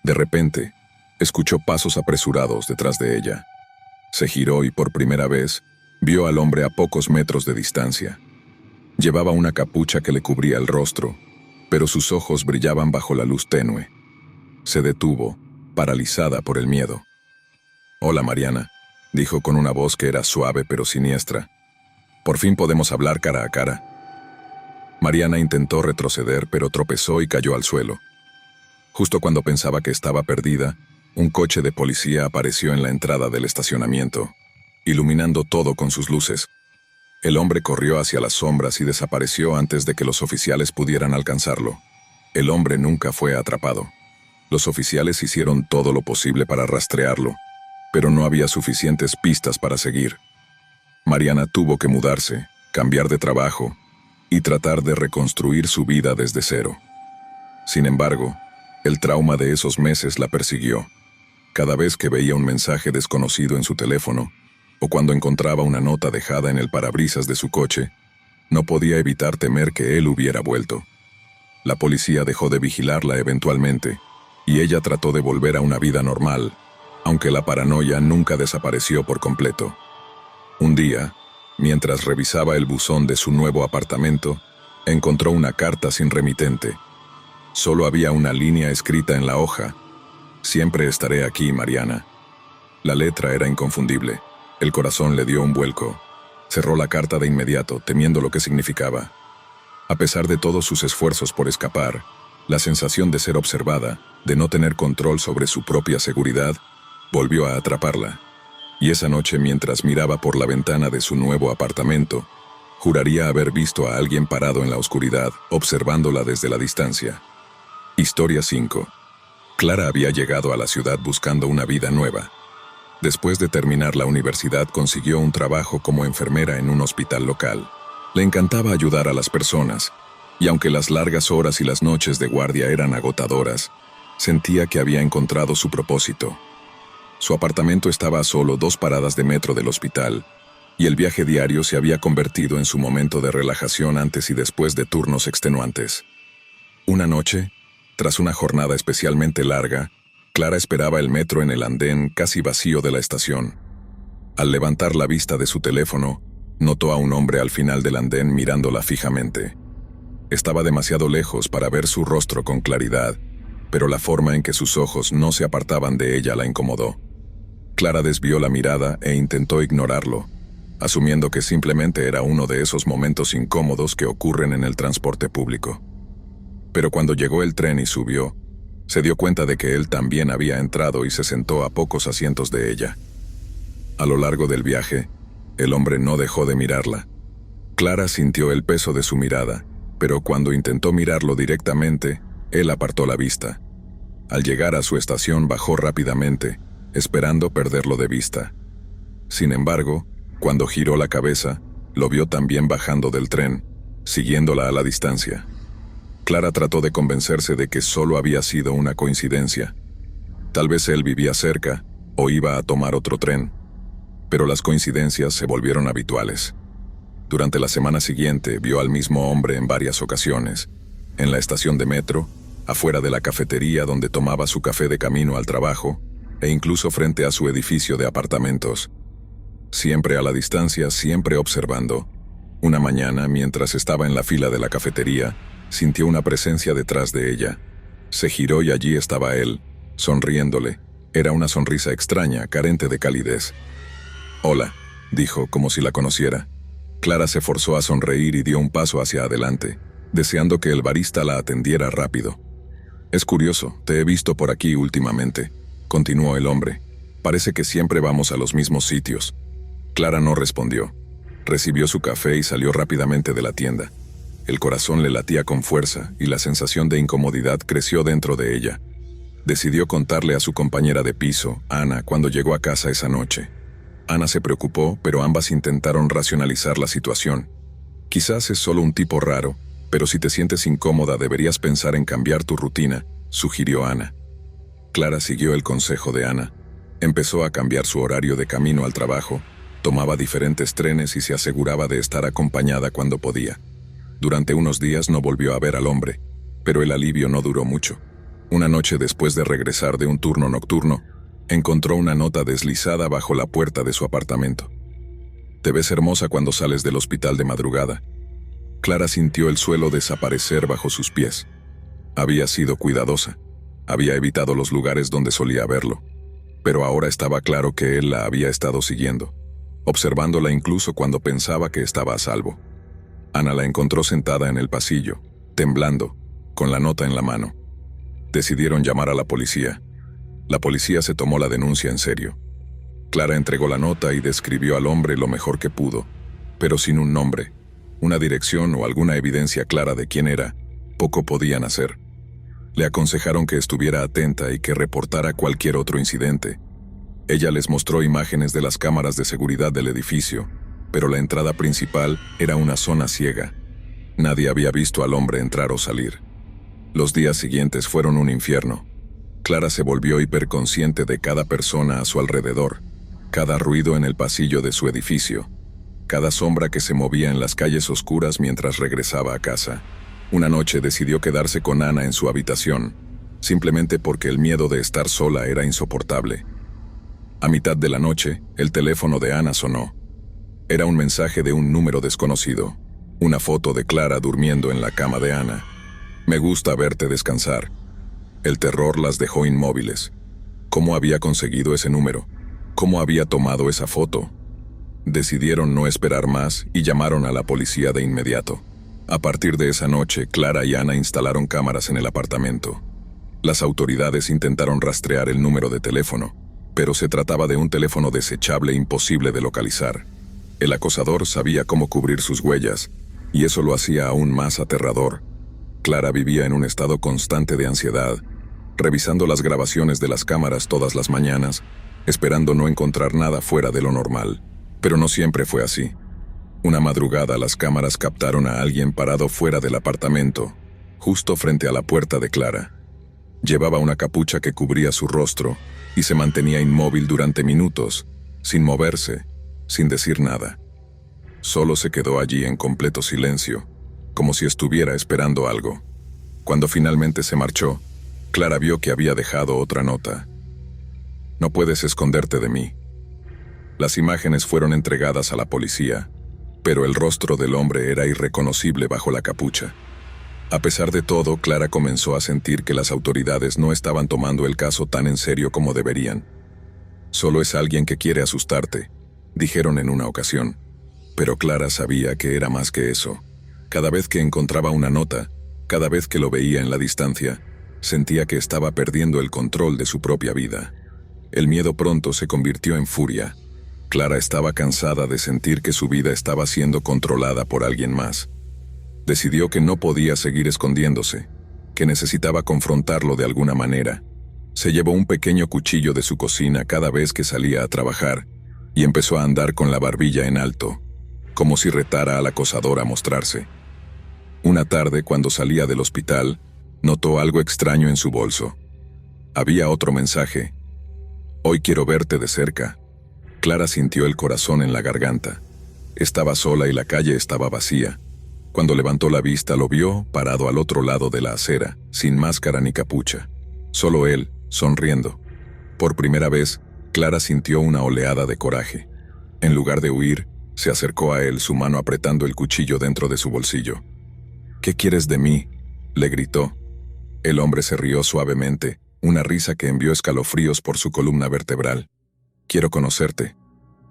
Speaker 1: De repente, escuchó pasos apresurados detrás de ella. Se giró y por primera vez, vio al hombre a pocos metros de distancia. Llevaba una capucha que le cubría el rostro, pero sus ojos brillaban bajo la luz tenue. Se detuvo, paralizada por el miedo. «Hola, Mariana», dijo con una voz que era suave pero siniestra. «Por fin podemos hablar cara a cara». Mariana intentó retroceder, pero tropezó y cayó al suelo. Justo cuando pensaba que estaba perdida, un coche de policía apareció en la entrada del estacionamiento, iluminando todo con sus luces. El hombre corrió hacia las sombras y desapareció antes de que los oficiales pudieran alcanzarlo. El hombre nunca fue atrapado. Los oficiales hicieron todo lo posible para rastrearlo, pero no había suficientes pistas para seguir. Mariana tuvo que mudarse, cambiar de trabajo y tratar de reconstruir su vida desde cero. Sin embargo, el trauma de esos meses la persiguió. Cada vez que veía un mensaje desconocido en su teléfono, o cuando encontraba una nota dejada en el parabrisas de su coche, no podía evitar temer que él hubiera vuelto. La policía dejó de vigilarla eventualmente, y ella trató de volver a una vida normal, aunque la paranoia nunca desapareció por completo. Un día, mientras revisaba el buzón de su nuevo apartamento, encontró una carta sin remitente. Solo había una línea escrita en la hoja: «Siempre estaré aquí, Mariana». La letra era inconfundible. El corazón le dio un vuelco. Cerró la carta de inmediato, temiendo lo que significaba. A pesar de todos sus esfuerzos por escapar, la sensación de ser observada, de no tener control sobre su propia seguridad, volvió a atraparla. Y esa noche, mientras miraba por la ventana de su nuevo apartamento, juraría haber visto a alguien parado en la oscuridad, observándola desde la distancia. Historia 5. Clara había llegado a la ciudad buscando una vida nueva. Después de terminar la universidad, consiguió un trabajo como enfermera en un hospital local. Le encantaba ayudar a las personas, y aunque las largas horas y las noches de guardia eran agotadoras, sentía que había encontrado su propósito. Su apartamento estaba a solo 2 paradas de metro del hospital, y el viaje diario se había convertido en su momento de relajación antes y después de turnos extenuantes. Una noche, tras una jornada especialmente larga, Clara esperaba el metro en el andén casi vacío de la estación. Al levantar la vista de su teléfono, notó a un hombre al final del andén mirándola fijamente. Estaba demasiado lejos para ver su rostro con claridad, pero la forma en que sus ojos no se apartaban de ella la incomodó. Clara desvió la mirada e intentó ignorarlo, asumiendo que simplemente era uno de esos momentos incómodos que ocurren en el transporte público. Pero cuando llegó el tren y subió, se dio cuenta de que él también había entrado y se sentó a pocos asientos de ella. A lo largo del viaje, el hombre no dejó de mirarla. Clara sintió el peso de su mirada, pero cuando intentó mirarlo directamente, él apartó la vista. Al llegar a su estación bajó rápidamente, esperando perderlo de vista. Sin embargo, cuando giró la cabeza, lo vio también bajando del tren, siguiéndola a la distancia. Clara trató de convencerse de que solo había sido una coincidencia. Tal vez él vivía cerca, o iba a tomar otro tren. Pero las coincidencias se volvieron habituales. Durante la semana siguiente vio al mismo hombre en varias ocasiones, en la estación de metro, afuera de la cafetería donde tomaba su café de camino al trabajo, e incluso frente a su edificio de apartamentos. Siempre a la distancia, siempre observando. Una mañana, mientras estaba en la fila de la cafetería, sintió una presencia detrás de ella. Se giró y allí estaba él, sonriéndole. Era una sonrisa extraña, carente de calidez. «Hola», dijo, como si la conociera. Clara se forzó a sonreír y dio un paso hacia adelante, deseando que el barista la atendiera rápido. «Es curioso, te he visto por aquí últimamente», continuó el hombre. «Parece que siempre vamos a los mismos sitios». Clara no respondió. Recibió su café y salió rápidamente de la tienda. El corazón le latía con fuerza y la sensación de incomodidad creció dentro de ella. Decidió contarle a su compañera de piso, Ana, cuando llegó a casa esa noche. Ana se preocupó, pero ambas intentaron racionalizar la situación. «Quizás es solo un tipo raro, pero si te sientes incómoda deberías pensar en cambiar tu rutina», sugirió Ana. Clara siguió el consejo de Ana. Empezó a cambiar su horario de camino al trabajo, tomaba diferentes trenes y se aseguraba de estar acompañada cuando podía. Durante unos días no volvió a ver al hombre, pero el alivio no duró mucho. Una noche después de regresar de un turno nocturno, encontró una nota deslizada bajo la puerta de su apartamento. «Te ves hermosa cuando sales del hospital de madrugada». Clara sintió el suelo desaparecer bajo sus pies. Había sido cuidadosa. Había evitado los lugares donde solía verlo. Pero ahora estaba claro que él la había estado siguiendo, observándola incluso cuando pensaba que estaba a salvo. Ana la encontró sentada en el pasillo, temblando, con la nota en la mano. Decidieron llamar a la policía. La policía se tomó la denuncia en serio. Clara entregó la nota y describió al hombre lo mejor que pudo, pero sin un nombre, una dirección o alguna evidencia clara de quién era, poco podían hacer. Le aconsejaron que estuviera atenta y que reportara cualquier otro incidente. Ella les mostró imágenes de las cámaras de seguridad del edificio, pero la entrada principal era una zona ciega. Nadie había visto al hombre entrar o salir. Los días siguientes fueron un infierno. Clara se volvió hiperconsciente de cada persona a su alrededor, cada ruido en el pasillo de su edificio, cada sombra que se movía en las calles oscuras mientras regresaba a casa. Una noche decidió quedarse con Ana en su habitación, simplemente porque el miedo de estar sola era insoportable. A mitad de la noche, el teléfono de Ana sonó. Era un mensaje de un número desconocido, una foto de Clara durmiendo en la cama de Ana. «Me gusta verte descansar». El terror las dejó inmóviles. ¿Cómo había conseguido ese número? ¿Cómo había tomado esa foto? Decidieron no esperar más y llamaron a la policía de inmediato. A partir de esa noche, Clara y Ana instalaron cámaras en el apartamento. Las autoridades intentaron rastrear el número de teléfono, pero se trataba de un teléfono desechable imposible de localizar. El acosador sabía cómo cubrir sus huellas, y eso lo hacía aún más aterrador. Clara vivía en un estado constante de ansiedad, revisando las grabaciones de las cámaras todas las mañanas, esperando no encontrar nada fuera de lo normal. Pero no siempre fue así. Una madrugada las cámaras captaron a alguien parado fuera del apartamento, justo frente a la puerta de Clara. Llevaba una capucha que cubría su rostro y se mantenía inmóvil durante minutos, sin moverse, sin decir nada. Solo se quedó allí en completo silencio, como si estuviera esperando algo. Cuando finalmente se marchó, Clara vio que había dejado otra nota. «No puedes esconderte de mí». Las imágenes fueron entregadas a la policía, pero el rostro del hombre era irreconocible bajo la capucha. A pesar de todo, Clara comenzó a sentir que las autoridades no estaban tomando el caso tan en serio como deberían. «Solo es alguien que quiere asustarte», dijeron en una ocasión. Pero Clara sabía que era más que eso. Cada vez que encontraba una nota, cada vez que lo veía en la distancia, sentía que estaba perdiendo el control de su propia vida. El miedo pronto se convirtió en furia. Clara estaba cansada de sentir que su vida estaba siendo controlada por alguien más. Decidió que no podía seguir escondiéndose, que necesitaba confrontarlo de alguna manera. Se llevó un pequeño cuchillo de su cocina cada vez que salía a trabajar y empezó a andar con la barbilla en alto, como si retara al acosador a mostrarse. Una tarde, cuando salía del hospital, notó algo extraño en su bolso. Había otro mensaje. «Hoy quiero verte de cerca». Clara sintió el corazón en la garganta. Estaba sola y la calle estaba vacía. Cuando levantó la vista lo vio parado al otro lado de la acera, sin máscara ni capucha. Solo él, sonriendo. Por primera vez, Clara sintió una oleada de coraje. En lugar de huir, se acercó a él, su mano apretando el cuchillo dentro de su bolsillo. «¿Qué quieres de mí?», le gritó. El hombre se rió suavemente, una risa que envió escalofríos por su columna vertebral. «Quiero conocerte.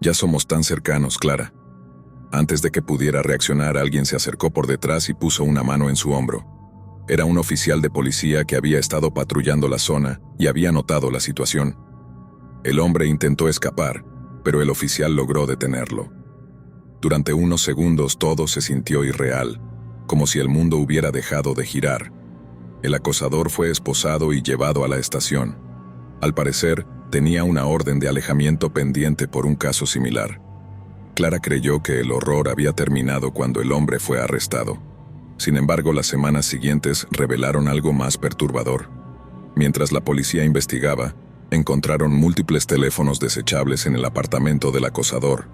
Speaker 1: Ya somos tan cercanos, Clara». Antes de que pudiera reaccionar, alguien se acercó por detrás y puso una mano en su hombro. Era un oficial de policía que había estado patrullando la zona y había notado la situación. El hombre intentó escapar, pero el oficial logró detenerlo. Durante unos segundos todo se sintió irreal, como si el mundo hubiera dejado de girar. El acosador fue esposado y llevado a la estación. Al parecer, tenía una orden de alejamiento pendiente por un caso similar. Clara creyó que el horror había terminado cuando el hombre fue arrestado. Sin embargo, las semanas siguientes revelaron algo más perturbador. Mientras la policía investigaba, encontraron múltiples teléfonos desechables en el apartamento del acosador.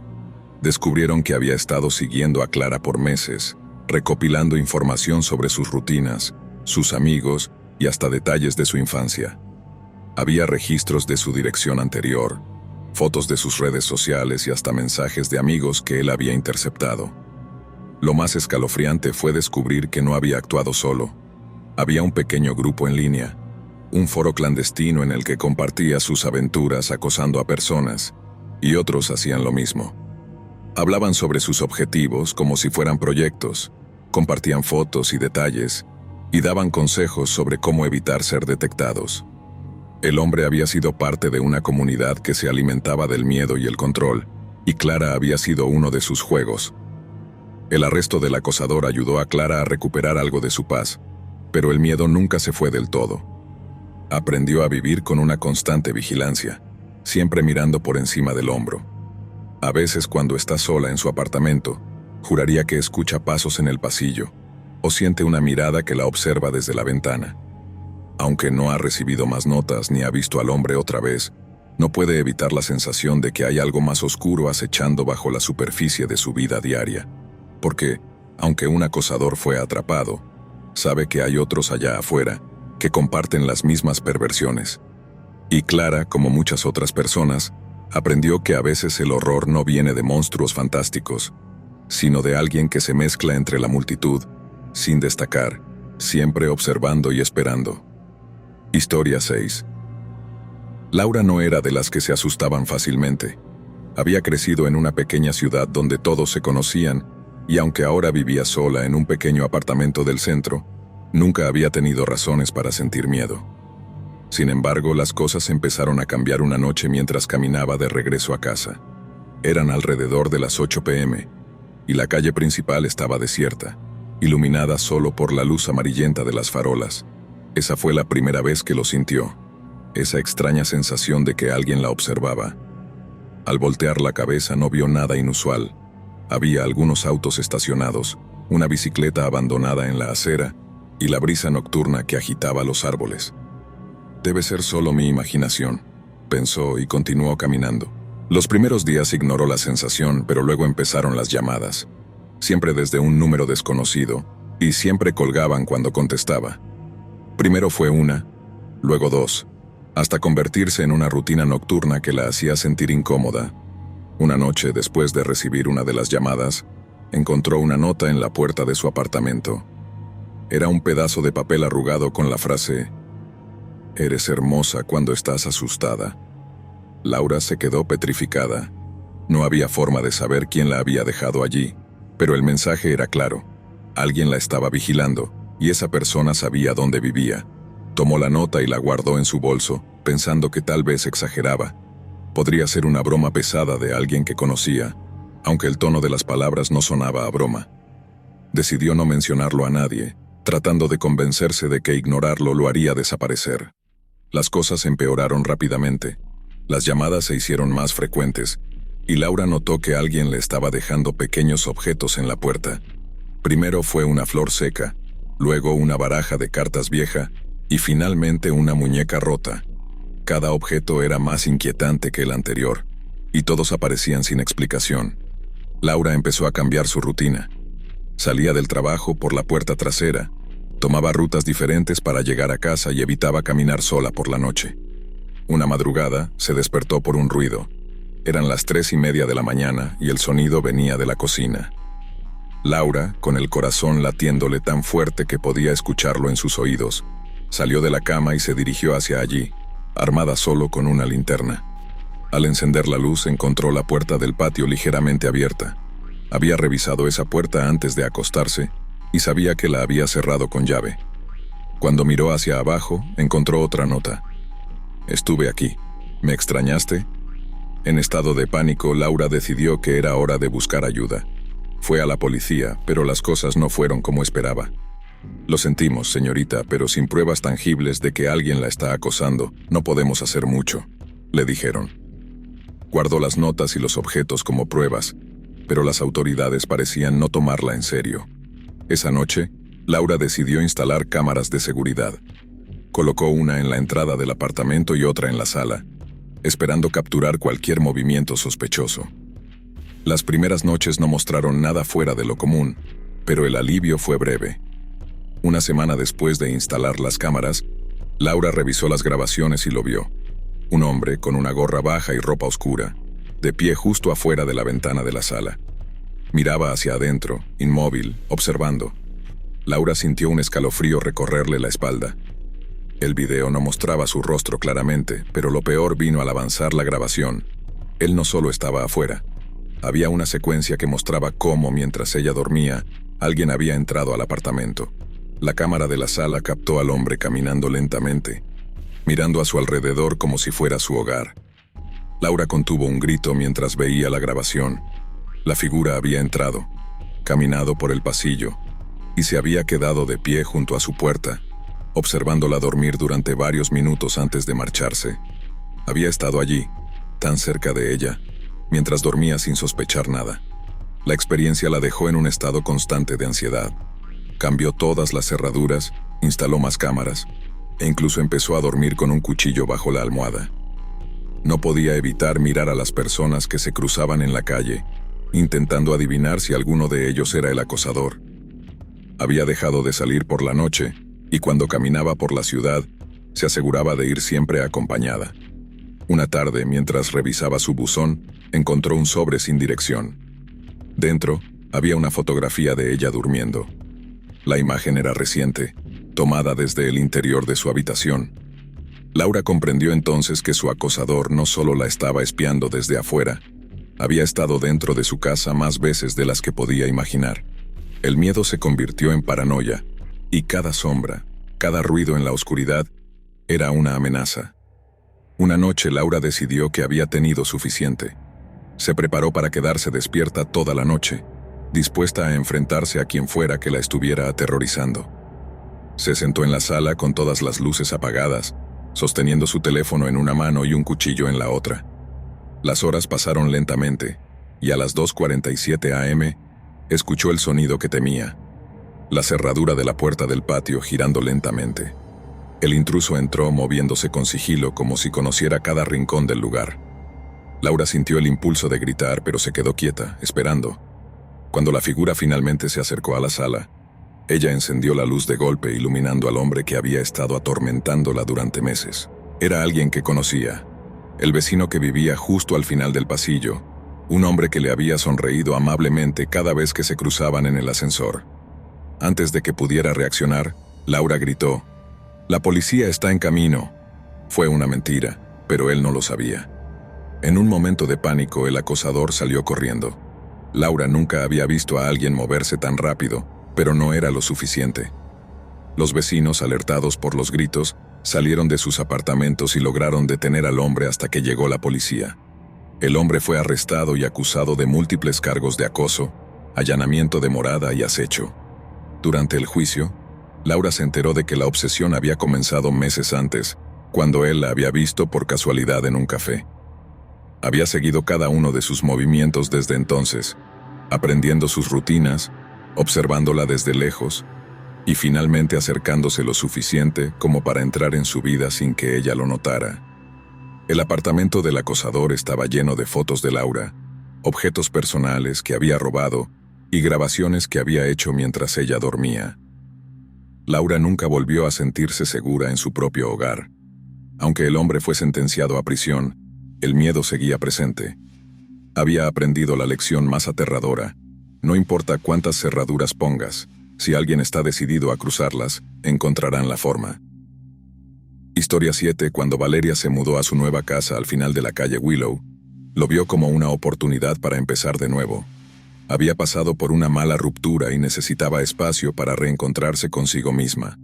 Speaker 1: Descubrieron que había estado siguiendo a Clara por meses, recopilando información sobre sus rutinas, sus amigos y hasta detalles de su infancia. Había registros de su dirección anterior, fotos de sus redes sociales y hasta mensajes de amigos que él había interceptado. Lo más escalofriante fue descubrir que no había actuado solo. Había un pequeño grupo en línea, un foro clandestino en el que compartía sus aventuras acosando a personas, y otros hacían lo mismo. Hablaban sobre sus objetivos como si fueran proyectos, compartían fotos y detalles, y daban consejos sobre cómo evitar ser detectados. El hombre había sido parte de una comunidad que se alimentaba del miedo y el control, y Clara había sido uno de sus juegos. El arresto del acosador ayudó a Clara a recuperar algo de su paz, pero el miedo nunca se fue del todo. Aprendió a vivir con una constante vigilancia, siempre mirando por encima del hombro. A veces, cuando está sola en su apartamento, juraría que escucha pasos en el pasillo, o siente una mirada que la observa desde la ventana. Aunque no ha recibido más notas ni ha visto al hombre otra vez, no puede evitar la sensación de que hay algo más oscuro acechando bajo la superficie de su vida diaria. Porque, aunque un acosador fue atrapado, sabe que hay otros allá afuera que comparten las mismas perversiones. Y Clara, como muchas otras personas, aprendió que a veces el horror no viene de monstruos fantásticos, sino de alguien que se mezcla entre la multitud, sin destacar, siempre observando y esperando. Historia 6. Laura no era de las que se asustaban fácilmente. Había crecido en una pequeña ciudad donde todos se conocían, y aunque ahora vivía sola en un pequeño apartamento del centro, nunca había tenido razones para sentir miedo. Sin embargo, las cosas empezaron a cambiar una noche mientras caminaba de regreso a casa. Eran alrededor de las 8 p.m., y la calle principal estaba desierta, iluminada solo por la luz amarillenta de las farolas. Esa fue la primera vez que lo sintió, esa extraña sensación de que alguien la observaba. Al voltear la cabeza no vio nada inusual. Había algunos autos estacionados, una bicicleta abandonada en la acera y la brisa nocturna que agitaba los árboles. Debe ser solo mi imaginación, pensó y continuó caminando. Los primeros días ignoró la sensación, pero luego empezaron las llamadas. Siempre desde un número desconocido, y siempre colgaban cuando contestaba. Primero fue una, luego dos, hasta convertirse en una rutina nocturna que la hacía sentir incómoda. Una noche, después de recibir una de las llamadas, encontró una nota en la puerta de su apartamento. Era un pedazo de papel arrugado con la frase: «Eres hermosa cuando estás asustada». Laura se quedó petrificada. No había forma de saber quién la había dejado allí, pero el mensaje era claro. Alguien la estaba vigilando, y esa persona sabía dónde vivía. Tomó la nota y la guardó en su bolso, pensando que tal vez exageraba. Podría ser una broma pesada de alguien que conocía, aunque el tono de las palabras no sonaba a broma. Decidió no mencionarlo a nadie, tratando de convencerse de que ignorarlo lo haría desaparecer. Las cosas empeoraron rápidamente. Las llamadas se hicieron más frecuentes, y Laura notó que alguien le estaba dejando pequeños objetos en la puerta. Primero fue una flor seca, luego una baraja de cartas vieja, y finalmente una muñeca rota. Cada objeto era más inquietante que el anterior, y todos aparecían sin explicación. Laura empezó a cambiar su rutina. Salía del trabajo por la puerta trasera, tomaba rutas diferentes para llegar a casa y evitaba caminar sola por la noche. Una madrugada, se despertó por un ruido. Eran las 3:30 de la mañana y el sonido venía de la cocina. Laura, con el corazón latiéndole tan fuerte que podía escucharlo en sus oídos, salió de la cama y se dirigió hacia allí, armada solo con una linterna. Al encender la luz encontró la puerta del patio ligeramente abierta. Había revisado esa puerta antes de acostarse y sabía que la había cerrado con llave. Cuando miró hacia abajo, encontró otra nota. «Estuve aquí. ¿Me extrañaste?». En estado de pánico, Laura decidió que era hora de buscar ayuda. Fue a la policía, pero las cosas no fueron como esperaba. «Lo sentimos, señorita, pero sin pruebas tangibles de que alguien la está acosando, no podemos hacer mucho», le dijeron. Guardó las notas y los objetos como pruebas, pero las autoridades parecían no tomarla en serio. Esa noche, Laura decidió instalar cámaras de seguridad. Colocó una en la entrada del apartamento y otra en la sala, esperando capturar cualquier movimiento sospechoso. Las primeras noches no mostraron nada fuera de lo común, pero el alivio fue breve. Una semana después de instalar las cámaras, Laura revisó las grabaciones y lo vio. Un hombre con una gorra baja y ropa oscura, de pie justo afuera de la ventana de la sala. Miraba hacia adentro, inmóvil, observando. Laura sintió un escalofrío recorrerle la espalda. El video no mostraba su rostro claramente, pero lo peor vino al avanzar la grabación. Él no solo estaba afuera. Había una secuencia que mostraba cómo, mientras ella dormía, alguien había entrado al apartamento. La cámara de la sala captó al hombre caminando lentamente, mirando a su alrededor como si fuera su hogar. Laura contuvo un grito mientras veía la grabación. La figura había entrado, caminado por el pasillo, y se había quedado de pie junto a su puerta, observándola dormir durante varios minutos antes de marcharse. Había estado allí, tan cerca de ella, mientras dormía sin sospechar nada. La experiencia la dejó en un estado constante de ansiedad. Cambió todas las cerraduras, instaló más cámaras, e incluso empezó a dormir con un cuchillo bajo la almohada. No podía evitar mirar a las personas que se cruzaban en la calle, intentando adivinar si alguno de ellos era el acosador. Había dejado de salir por la noche, y cuando caminaba por la ciudad, se aseguraba de ir siempre acompañada. Una tarde, mientras revisaba su buzón, encontró un sobre sin dirección. Dentro, había una fotografía de ella durmiendo. La imagen era reciente, tomada desde el interior de su habitación. Laura comprendió entonces que su acosador no solo la estaba espiando desde afuera, había estado dentro de su casa más veces de las que podía imaginar. El miedo se convirtió en paranoia, y cada sombra, cada ruido en la oscuridad, era una amenaza. Una noche Laura decidió que había tenido suficiente. Se preparó para quedarse despierta toda la noche, dispuesta a enfrentarse a quien fuera que la estuviera aterrorizando. Se sentó en la sala con todas las luces apagadas, sosteniendo su teléfono en una mano y un cuchillo en la otra. Las horas pasaron lentamente, y a las 2:47 a.m., escuchó el sonido que temía: la cerradura de la puerta del patio girando lentamente. El intruso entró moviéndose con sigilo como si conociera cada rincón del lugar. Laura sintió el impulso de gritar, pero se quedó quieta, esperando. Cuando la figura finalmente se acercó a la sala, ella encendió la luz de golpe, iluminando al hombre que había estado atormentándola durante meses. Era alguien que conocía, el vecino que vivía justo al final del pasillo, un hombre que le había sonreído amablemente cada vez que se cruzaban en el ascensor. Antes de que pudiera reaccionar, Laura gritó: «La policía está en camino». Fue una mentira, pero él no lo sabía. En un momento de pánico, el acosador salió corriendo. Laura nunca había visto a alguien moverse tan rápido, pero no era lo suficiente. Los vecinos, alertados por los gritos, salieron de sus apartamentos y lograron detener al hombre hasta que llegó la policía. El hombre fue arrestado y acusado de múltiples cargos de acoso, allanamiento de morada y acecho. Durante el juicio, Laura se enteró de que la obsesión había comenzado meses antes, cuando él la había visto por casualidad en un café. Había seguido cada uno de sus movimientos desde entonces, aprendiendo sus rutinas, observándola desde lejos, y finalmente acercándose lo suficiente como para entrar en su vida sin que ella lo notara. El apartamento del acosador estaba lleno de fotos de Laura, objetos personales que había robado y grabaciones que había hecho mientras ella dormía. Laura nunca volvió a sentirse segura en su propio hogar. Aunque el hombre fue sentenciado a prisión, el miedo seguía presente. Había aprendido la lección más aterradora: no importa cuántas cerraduras pongas, si alguien está decidido a cruzarlas, encontrarán la forma. Historia 7. Cuando Valeria se mudó a su nueva casa al final de la calle Willow, lo vio como una oportunidad para empezar de nuevo. Había pasado por una mala ruptura y necesitaba espacio para reencontrarse consigo misma.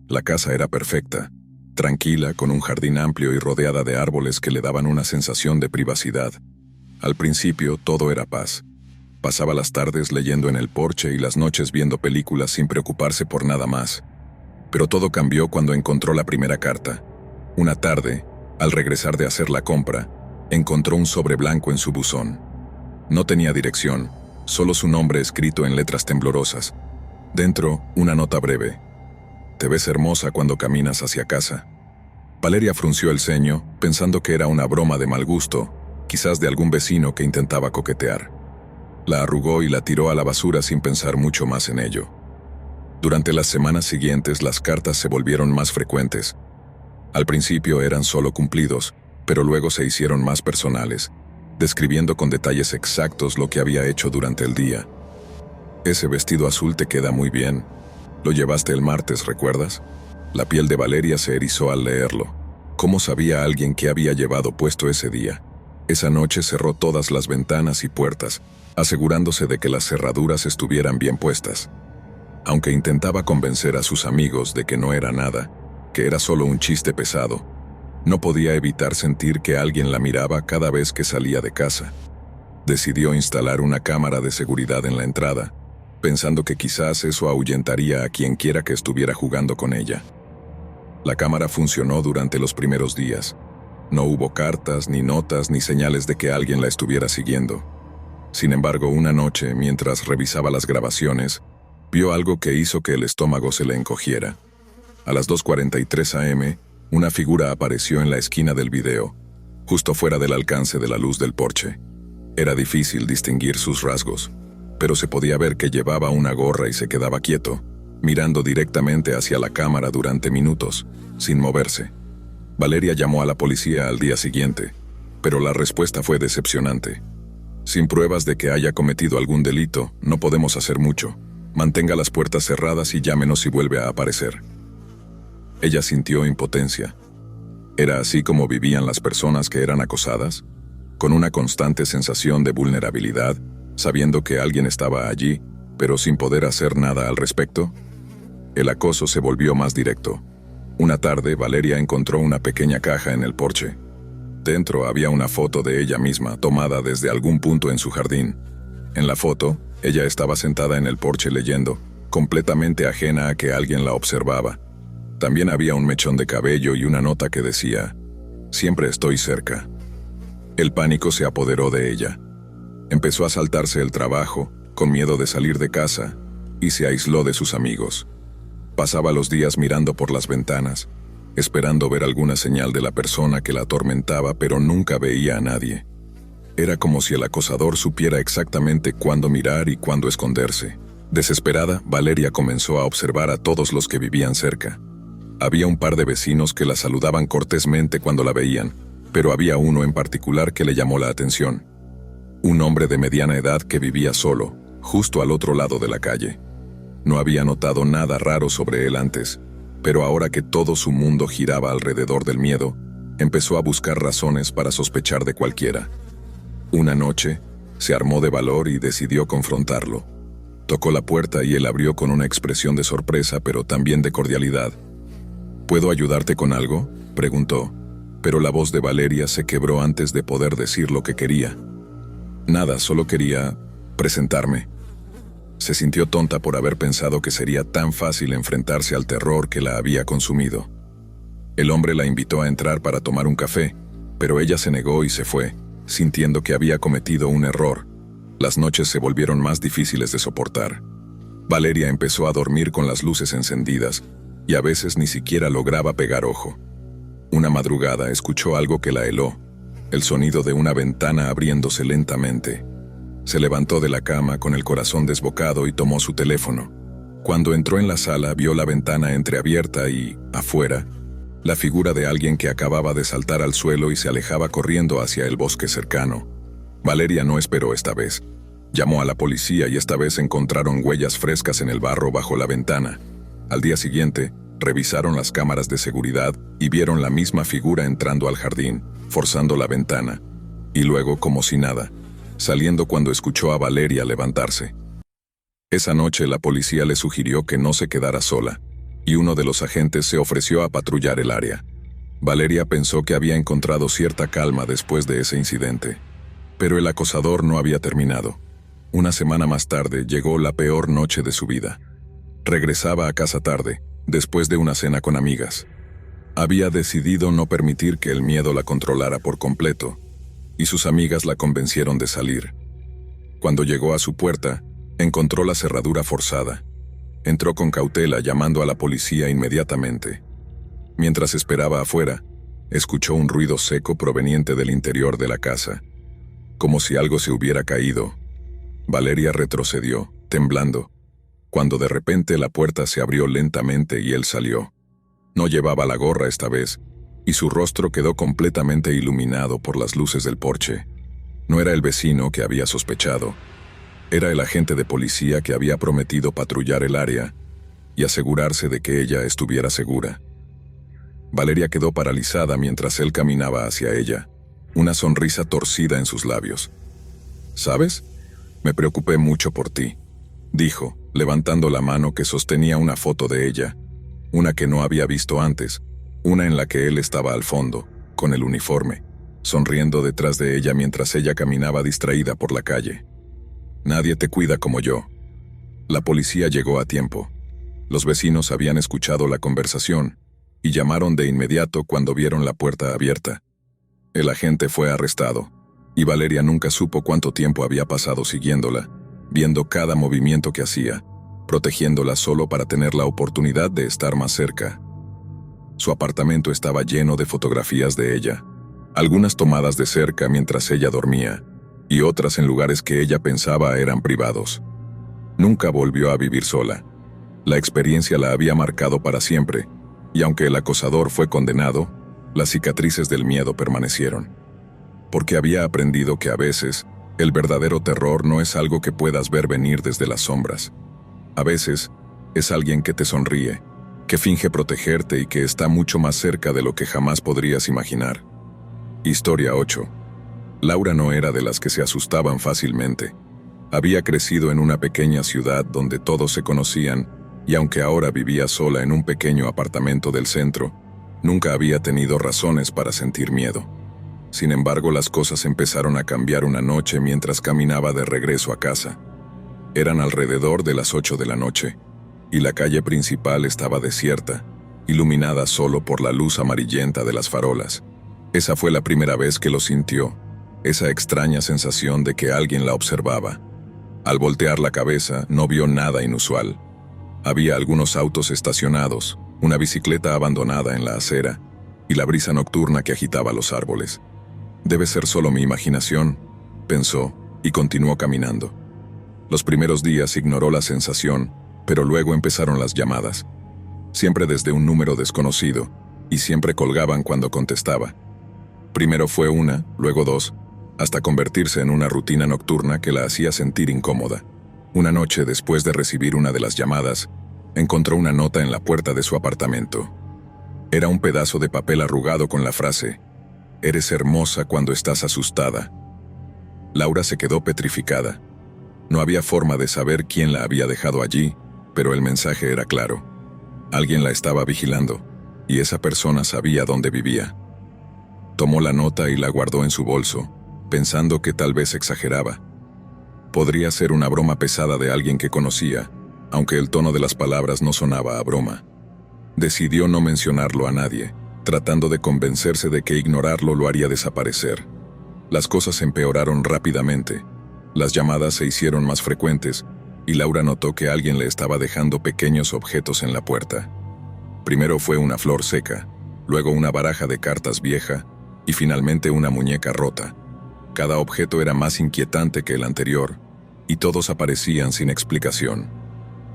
Speaker 1: La casa era perfecta, tranquila, con un jardín amplio y rodeada de árboles que le daban una sensación de privacidad. Al principio todo era paz. Pasaba las tardes leyendo en el porche y las noches viendo películas sin preocuparse por nada más. Pero todo cambió cuando encontró la primera carta. Una tarde, al regresar de hacer la compra, encontró un sobre blanco en su buzón. No tenía dirección, solo su nombre escrito en letras temblorosas. Dentro, una nota breve: «Te ves hermosa cuando caminas hacia casa». Valeria frunció el ceño, pensando que era una broma de mal gusto, quizás de algún vecino que intentaba coquetear. La arrugó y la tiró a la basura sin pensar mucho más en ello. Durante las semanas siguientes, las cartas se volvieron más frecuentes. Al principio eran solo cumplidos, pero luego se hicieron más personales, describiendo con detalles exactos lo que había hecho durante el día. «Ese vestido azul te queda muy bien. Lo llevaste el martes, ¿recuerdas?». La piel de Valeria se erizó al leerlo. ¿Cómo sabía alguien qué había llevado puesto ese día? Esa noche cerró todas las ventanas y puertas, asegurándose de que las cerraduras estuvieran bien puestas. Aunque intentaba convencer a sus amigos de que no era nada, que era solo un chiste pesado, no podía evitar sentir que alguien la miraba cada vez que salía de casa. Decidió instalar una cámara de seguridad en la entrada, pensando que quizás eso ahuyentaría a quien quiera que estuviera jugando con ella. La cámara funcionó durante los primeros días. No hubo cartas, ni notas, ni señales de que alguien la estuviera siguiendo. Sin embargo, una noche, mientras revisaba las grabaciones, vio algo que hizo que el estómago se le encogiera. A las 2:43 am, una figura apareció en la esquina del video, justo fuera del alcance de la luz del porche. Era difícil distinguir sus rasgos, pero se podía ver que llevaba una gorra y se quedaba quieto, mirando directamente hacia la cámara durante minutos, sin moverse. Valeria llamó a la policía al día siguiente, pero la respuesta fue decepcionante. Sin pruebas de que haya cometido algún delito, no podemos hacer mucho. Mantenga las puertas cerradas y llámenos si vuelve a aparecer. Ella sintió impotencia. ¿Era así como vivían las personas que eran acosadas? Con una constante sensación de vulnerabilidad, sabiendo que alguien estaba allí, pero sin poder hacer nada al respecto. El acoso se volvió más directo. Una tarde, Valeria encontró una pequeña caja en el porche. Dentro había una foto de ella misma, tomada desde algún punto en su jardín. En la foto, ella estaba sentada en el porche leyendo, completamente ajena a que alguien la observaba. También había un mechón de cabello y una nota que decía: «Siempre estoy cerca». El pánico se apoderó de ella. Empezó a saltarse el trabajo, con miedo de salir de casa, y se aisló de sus amigos. Pasaba los días mirando por las ventanas, esperando ver alguna señal de la persona que la atormentaba, pero nunca veía a nadie. Era como si el acosador supiera exactamente cuándo mirar y cuándo esconderse. Desesperada, Valeria comenzó a observar a todos los que vivían cerca. Había un par de vecinos que la saludaban cortésmente cuando la veían, pero había uno en particular que le llamó la atención. Un hombre de mediana edad que vivía solo, justo al otro lado de la calle. No había notado nada raro sobre él antes, pero ahora que todo su mundo giraba alrededor del miedo, empezó a buscar razones para sospechar de cualquiera. Una noche, se armó de valor y decidió confrontarlo. Tocó la puerta y él abrió con una expresión de sorpresa, pero también de cordialidad. «¿Puedo ayudarte con algo?», preguntó, pero la voz de Valeria se quebró antes de poder decir lo que quería. «Nada, solo quería presentarme». Se sintió tonta por haber pensado que sería tan fácil enfrentarse al terror que la había consumido. El hombre la invitó a entrar para tomar un café, pero ella se negó y se fue, sintiendo que había cometido un error. Las noches se volvieron más difíciles de soportar. Valeria empezó a dormir con las luces encendidas, y a veces ni siquiera lograba pegar ojo. Una madrugada escuchó algo que la heló, el sonido de una ventana abriéndose lentamente. Se levantó de la cama con el corazón desbocado y tomó su teléfono. Cuando entró en la sala, vio la ventana entreabierta y, afuera, la figura de alguien que acababa de saltar al suelo y se alejaba corriendo hacia el bosque cercano. Valeria no esperó esta vez. Llamó a la policía y esta vez encontraron huellas frescas en el barro bajo la ventana. Al día siguiente, revisaron las cámaras de seguridad y vieron la misma figura entrando al jardín, forzando la ventana, y luego, como si nada, saliendo cuando escuchó a Valeria levantarse. Esa noche la policía le sugirió que no se quedara sola, y uno de los agentes se ofreció a patrullar el área. Valeria pensó que había encontrado cierta calma después de ese incidente, pero el acosador no había terminado. Una semana más tarde llegó la peor noche de su vida. Regresaba a casa tarde, después de una cena con amigas. Había decidido no permitir que el miedo la controlara por completo, y sus amigas la convencieron de salir. Cuando llegó a su puerta, encontró la cerradura forzada. Entró con cautela, llamando a la policía inmediatamente. Mientras esperaba afuera, escuchó un ruido seco proveniente del interior de la casa, como si algo se hubiera caído. Valeria retrocedió, temblando, cuando de repente la puerta se abrió lentamente y él salió. No llevaba la gorra esta vez, y su rostro quedó completamente iluminado por las luces del porche. No era el vecino que había sospechado. Era el agente de policía que había prometido patrullar el área y asegurarse de que ella estuviera segura. Valeria quedó paralizada mientras él caminaba hacia ella, una sonrisa torcida en sus labios. «¿Sabes? Me preocupé mucho por ti», dijo, levantando la mano que sostenía una foto de ella, una que no había visto antes, una en la que él estaba al fondo, con el uniforme, sonriendo detrás de ella mientras ella caminaba distraída por la calle. «Nadie te cuida como yo». La policía llegó a tiempo. Los vecinos habían escuchado la conversación y llamaron de inmediato cuando vieron la puerta abierta. El agente fue arrestado, y Valeria nunca supo cuánto tiempo había pasado siguiéndola, viendo cada movimiento que hacía, protegiéndola solo para tener la oportunidad de estar más cerca. Su apartamento estaba lleno de fotografías de ella, algunas tomadas de cerca mientras ella dormía, y otras en lugares que ella pensaba eran privados. Nunca volvió a vivir sola. La experiencia la había marcado para siempre, y aunque el acosador fue condenado, las cicatrices del miedo permanecieron. Porque había aprendido que a veces, el verdadero terror no es algo que puedas ver venir desde las sombras. A veces, es alguien que te sonríe, que finge protegerte y que está mucho más cerca de lo que jamás podrías imaginar. Historia 8. Laura no era de las que se asustaban fácilmente. Había crecido en una pequeña ciudad donde todos se conocían, y aunque ahora vivía sola en un pequeño apartamento del centro, nunca había tenido razones para sentir miedo. Sin embargo, las cosas empezaron a cambiar una noche mientras caminaba de regreso a casa. Eran alrededor de las 8 de la noche, y la calle principal estaba desierta, iluminada solo por la luz amarillenta de las farolas. Esa fue la primera vez que lo sintió, esa extraña sensación de que alguien la observaba. Al voltear la cabeza, no vio nada inusual. Había algunos autos estacionados, una bicicleta abandonada en la acera, y la brisa nocturna que agitaba los árboles. Debe ser solo mi imaginación, pensó, y continuó caminando. Los primeros días ignoró la sensación, pero luego empezaron las llamadas. Siempre desde un número desconocido, y siempre colgaban cuando contestaba. Primero fue una, luego dos, hasta convertirse en una rutina nocturna que la hacía sentir incómoda. Una noche, después de recibir una de las llamadas, encontró una nota en la puerta de su apartamento. Era un pedazo de papel arrugado con la frase: «Eres hermosa cuando estás asustada». Laura se quedó petrificada. No había forma de saber quién la había dejado allí, pero el mensaje era claro. Alguien la estaba vigilando, y esa persona sabía dónde vivía. Tomó la nota y la guardó en su bolso, pensando que tal vez exageraba. Podría ser una broma pesada de alguien que conocía, aunque el tono de las palabras no sonaba a broma. Decidió no mencionarlo a nadie, tratando de convencerse de que ignorarlo lo haría desaparecer. Las cosas empeoraron rápidamente. Las llamadas se hicieron más frecuentes, y Laura notó que alguien le estaba dejando pequeños objetos en la puerta. Primero fue una flor seca, luego una baraja de cartas vieja, y finalmente una muñeca rota. Cada objeto era más inquietante que el anterior, y todos aparecían sin explicación.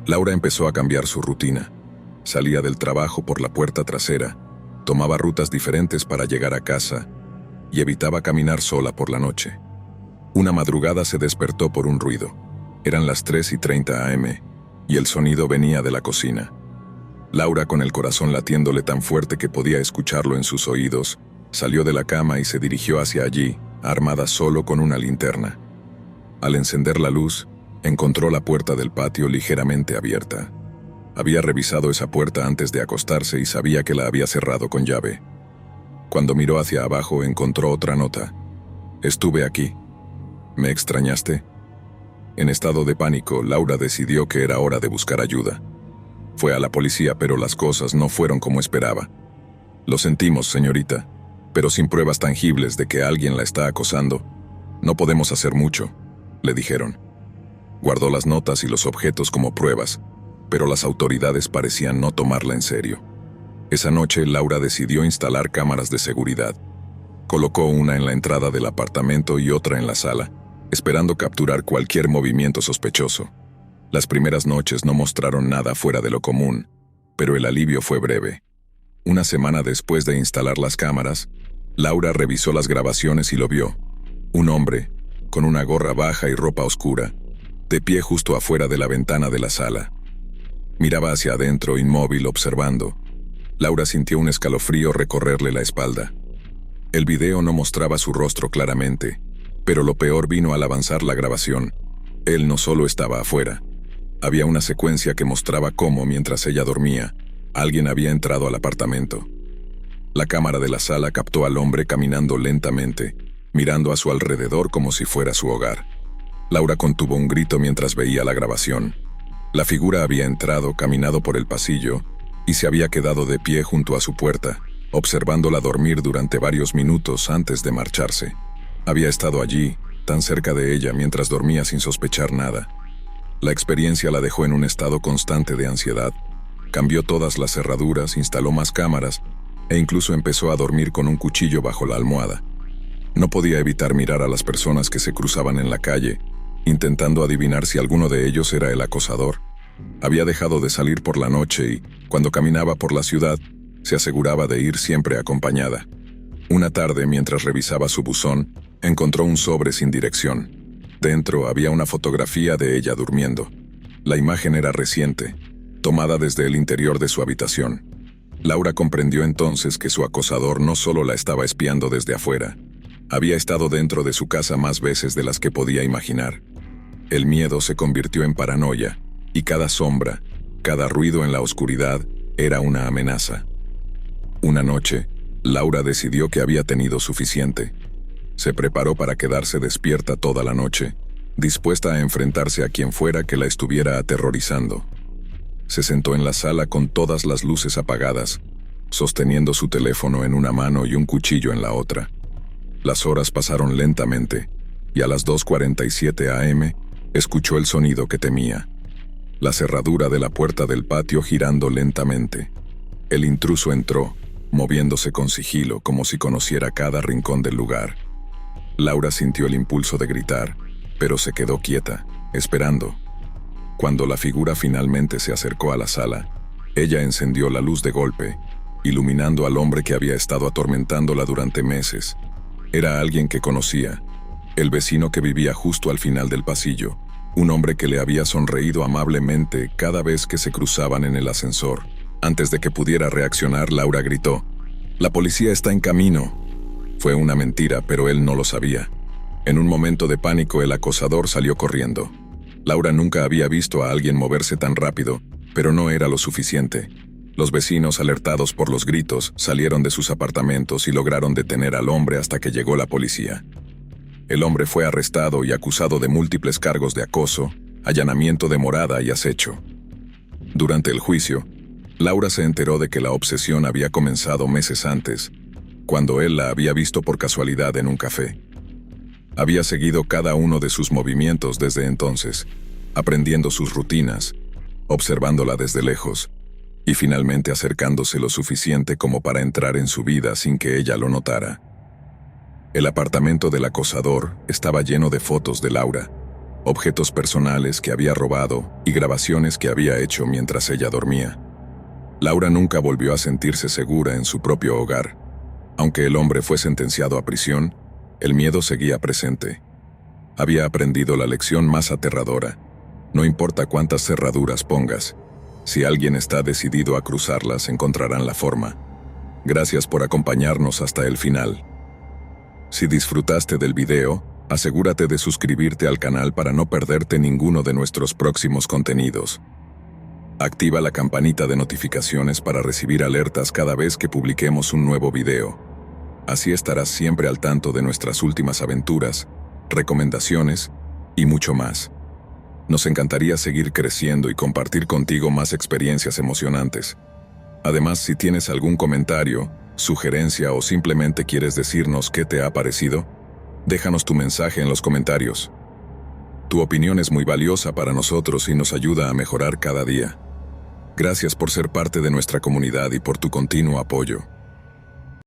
Speaker 1: Laura empezó a cambiar su rutina. Salía del trabajo por la puerta trasera, tomaba rutas diferentes para llegar a casa, y evitaba caminar sola por la noche. Una madrugada se despertó por un ruido. Eran las 3:30 am, y el sonido venía de la cocina. Laura, con el corazón latiéndole tan fuerte que podía escucharlo en sus oídos, salió de la cama y se dirigió hacia allí, armada solo con una linterna. Al encender la luz, encontró la puerta del patio ligeramente abierta. Había revisado esa puerta antes de acostarse y sabía que la había cerrado con llave. Cuando miró hacia abajo, encontró otra nota. «Estuve aquí. ¿Me extrañaste?». En estado de pánico, Laura decidió que era hora de buscar ayuda. Fue a la policía, pero las cosas no fueron como esperaba. «Lo sentimos, señorita, pero sin pruebas tangibles de que alguien la está acosando, no podemos hacer mucho», le dijeron. Guardó las notas y los objetos como pruebas, pero las autoridades parecían no tomarla en serio. Esa noche, Laura decidió instalar cámaras de seguridad. Colocó una en la entrada del apartamento y otra en la sala, esperando capturar cualquier movimiento sospechoso. Las primeras noches no mostraron nada fuera de lo común, pero el alivio fue breve. Una semana después de instalar las cámaras, Laura revisó las grabaciones y lo vio. Un hombre, con una gorra baja y ropa oscura, de pie justo afuera de la ventana de la sala. Miraba hacia adentro, inmóvil, observando. Laura sintió un escalofrío recorrerle la espalda. El video no mostraba su rostro claramente, pero lo peor vino al avanzar la grabación. Él no solo estaba afuera. Había una secuencia que mostraba cómo, mientras ella dormía, alguien había entrado al apartamento. La cámara de la sala captó al hombre caminando lentamente, mirando a su alrededor como si fuera su hogar. Laura contuvo un grito mientras veía la grabación. La figura había entrado, caminado por el pasillo, y se había quedado de pie junto a su puerta, observándola dormir durante varios minutos antes de marcharse. Había estado allí, tan cerca de ella mientras dormía sin sospechar nada. La experiencia la dejó en un estado constante de ansiedad. Cambió todas las cerraduras, instaló más cámaras e incluso empezó a dormir con un cuchillo bajo la almohada. No podía evitar mirar a las personas que se cruzaban en la calle, intentando adivinar si alguno de ellos era el acosador. Había dejado de salir por la noche y, cuando caminaba por la ciudad, se aseguraba de ir siempre acompañada. Una tarde, mientras revisaba su buzón, encontró un sobre sin dirección. Dentro había una fotografía de ella durmiendo. La imagen era reciente, tomada desde el interior de su habitación. Laura comprendió entonces que su acosador no solo la estaba espiando desde afuera, había estado dentro de su casa más veces de las que podía imaginar. El miedo se convirtió en paranoia, y cada sombra, cada ruido en la oscuridad, era una amenaza. Una noche, Laura decidió que había tenido suficiente. Se preparó para quedarse despierta toda la noche, dispuesta a enfrentarse a quien fuera que la estuviera aterrorizando. Se sentó en la sala con todas las luces apagadas, sosteniendo su teléfono en una mano y un cuchillo en la otra. Las horas pasaron lentamente, y a las 2:47 a.m., escuchó el sonido que temía. La cerradura de la puerta del patio girando lentamente. El intruso entró, moviéndose con sigilo como si conociera cada rincón del lugar. Laura sintió el impulso de gritar, pero se quedó quieta, esperando. Cuando la figura finalmente se acercó a la sala, ella encendió la luz de golpe, iluminando al hombre que había estado atormentándola durante meses. Era alguien que conocía, el vecino que vivía justo al final del pasillo, un hombre que le había sonreído amablemente cada vez que se cruzaban en el ascensor. Antes de que pudiera reaccionar, Laura gritó: «¡La policía está en camino!». Fue una mentira, pero él no lo sabía. En un momento de pánico, el acosador salió corriendo. Laura nunca había visto a alguien moverse tan rápido, pero no era lo suficiente. Los vecinos, alertados por los gritos, salieron de sus apartamentos y lograron detener al hombre hasta que llegó la policía. El hombre fue arrestado y acusado de múltiples cargos de acoso, allanamiento de morada y acecho. Durante el juicio, Laura se enteró de que la obsesión había comenzado meses antes, cuando él la había visto por casualidad en un café. Había seguido cada uno de sus movimientos desde entonces, aprendiendo sus rutinas, observándola desde lejos, y finalmente acercándose lo suficiente como para entrar en su vida sin que ella lo notara. El apartamento del acosador estaba lleno de fotos de Laura, objetos personales que había robado y grabaciones que había hecho mientras ella dormía. Laura nunca volvió a sentirse segura en su propio hogar. Aunque el hombre fue sentenciado a prisión, el miedo seguía presente. Había aprendido la lección más aterradora. No importa cuántas cerraduras pongas, si alguien está decidido a cruzarlas, encontrarán la forma. Gracias por acompañarnos hasta el final. Si disfrutaste del video, asegúrate de suscribirte al canal para no perderte ninguno de nuestros próximos contenidos. Activa la campanita de notificaciones para recibir alertas cada vez que publiquemos un nuevo video. Así estarás siempre al tanto de nuestras últimas aventuras, recomendaciones y mucho más. Nos encantaría seguir creciendo y compartir contigo más experiencias emocionantes. Además, si tienes algún comentario, sugerencia o simplemente quieres decirnos qué te ha parecido, déjanos tu mensaje en los comentarios. Tu opinión es muy valiosa para nosotros y nos ayuda a mejorar cada día. Gracias por ser parte de nuestra comunidad y por tu continuo apoyo.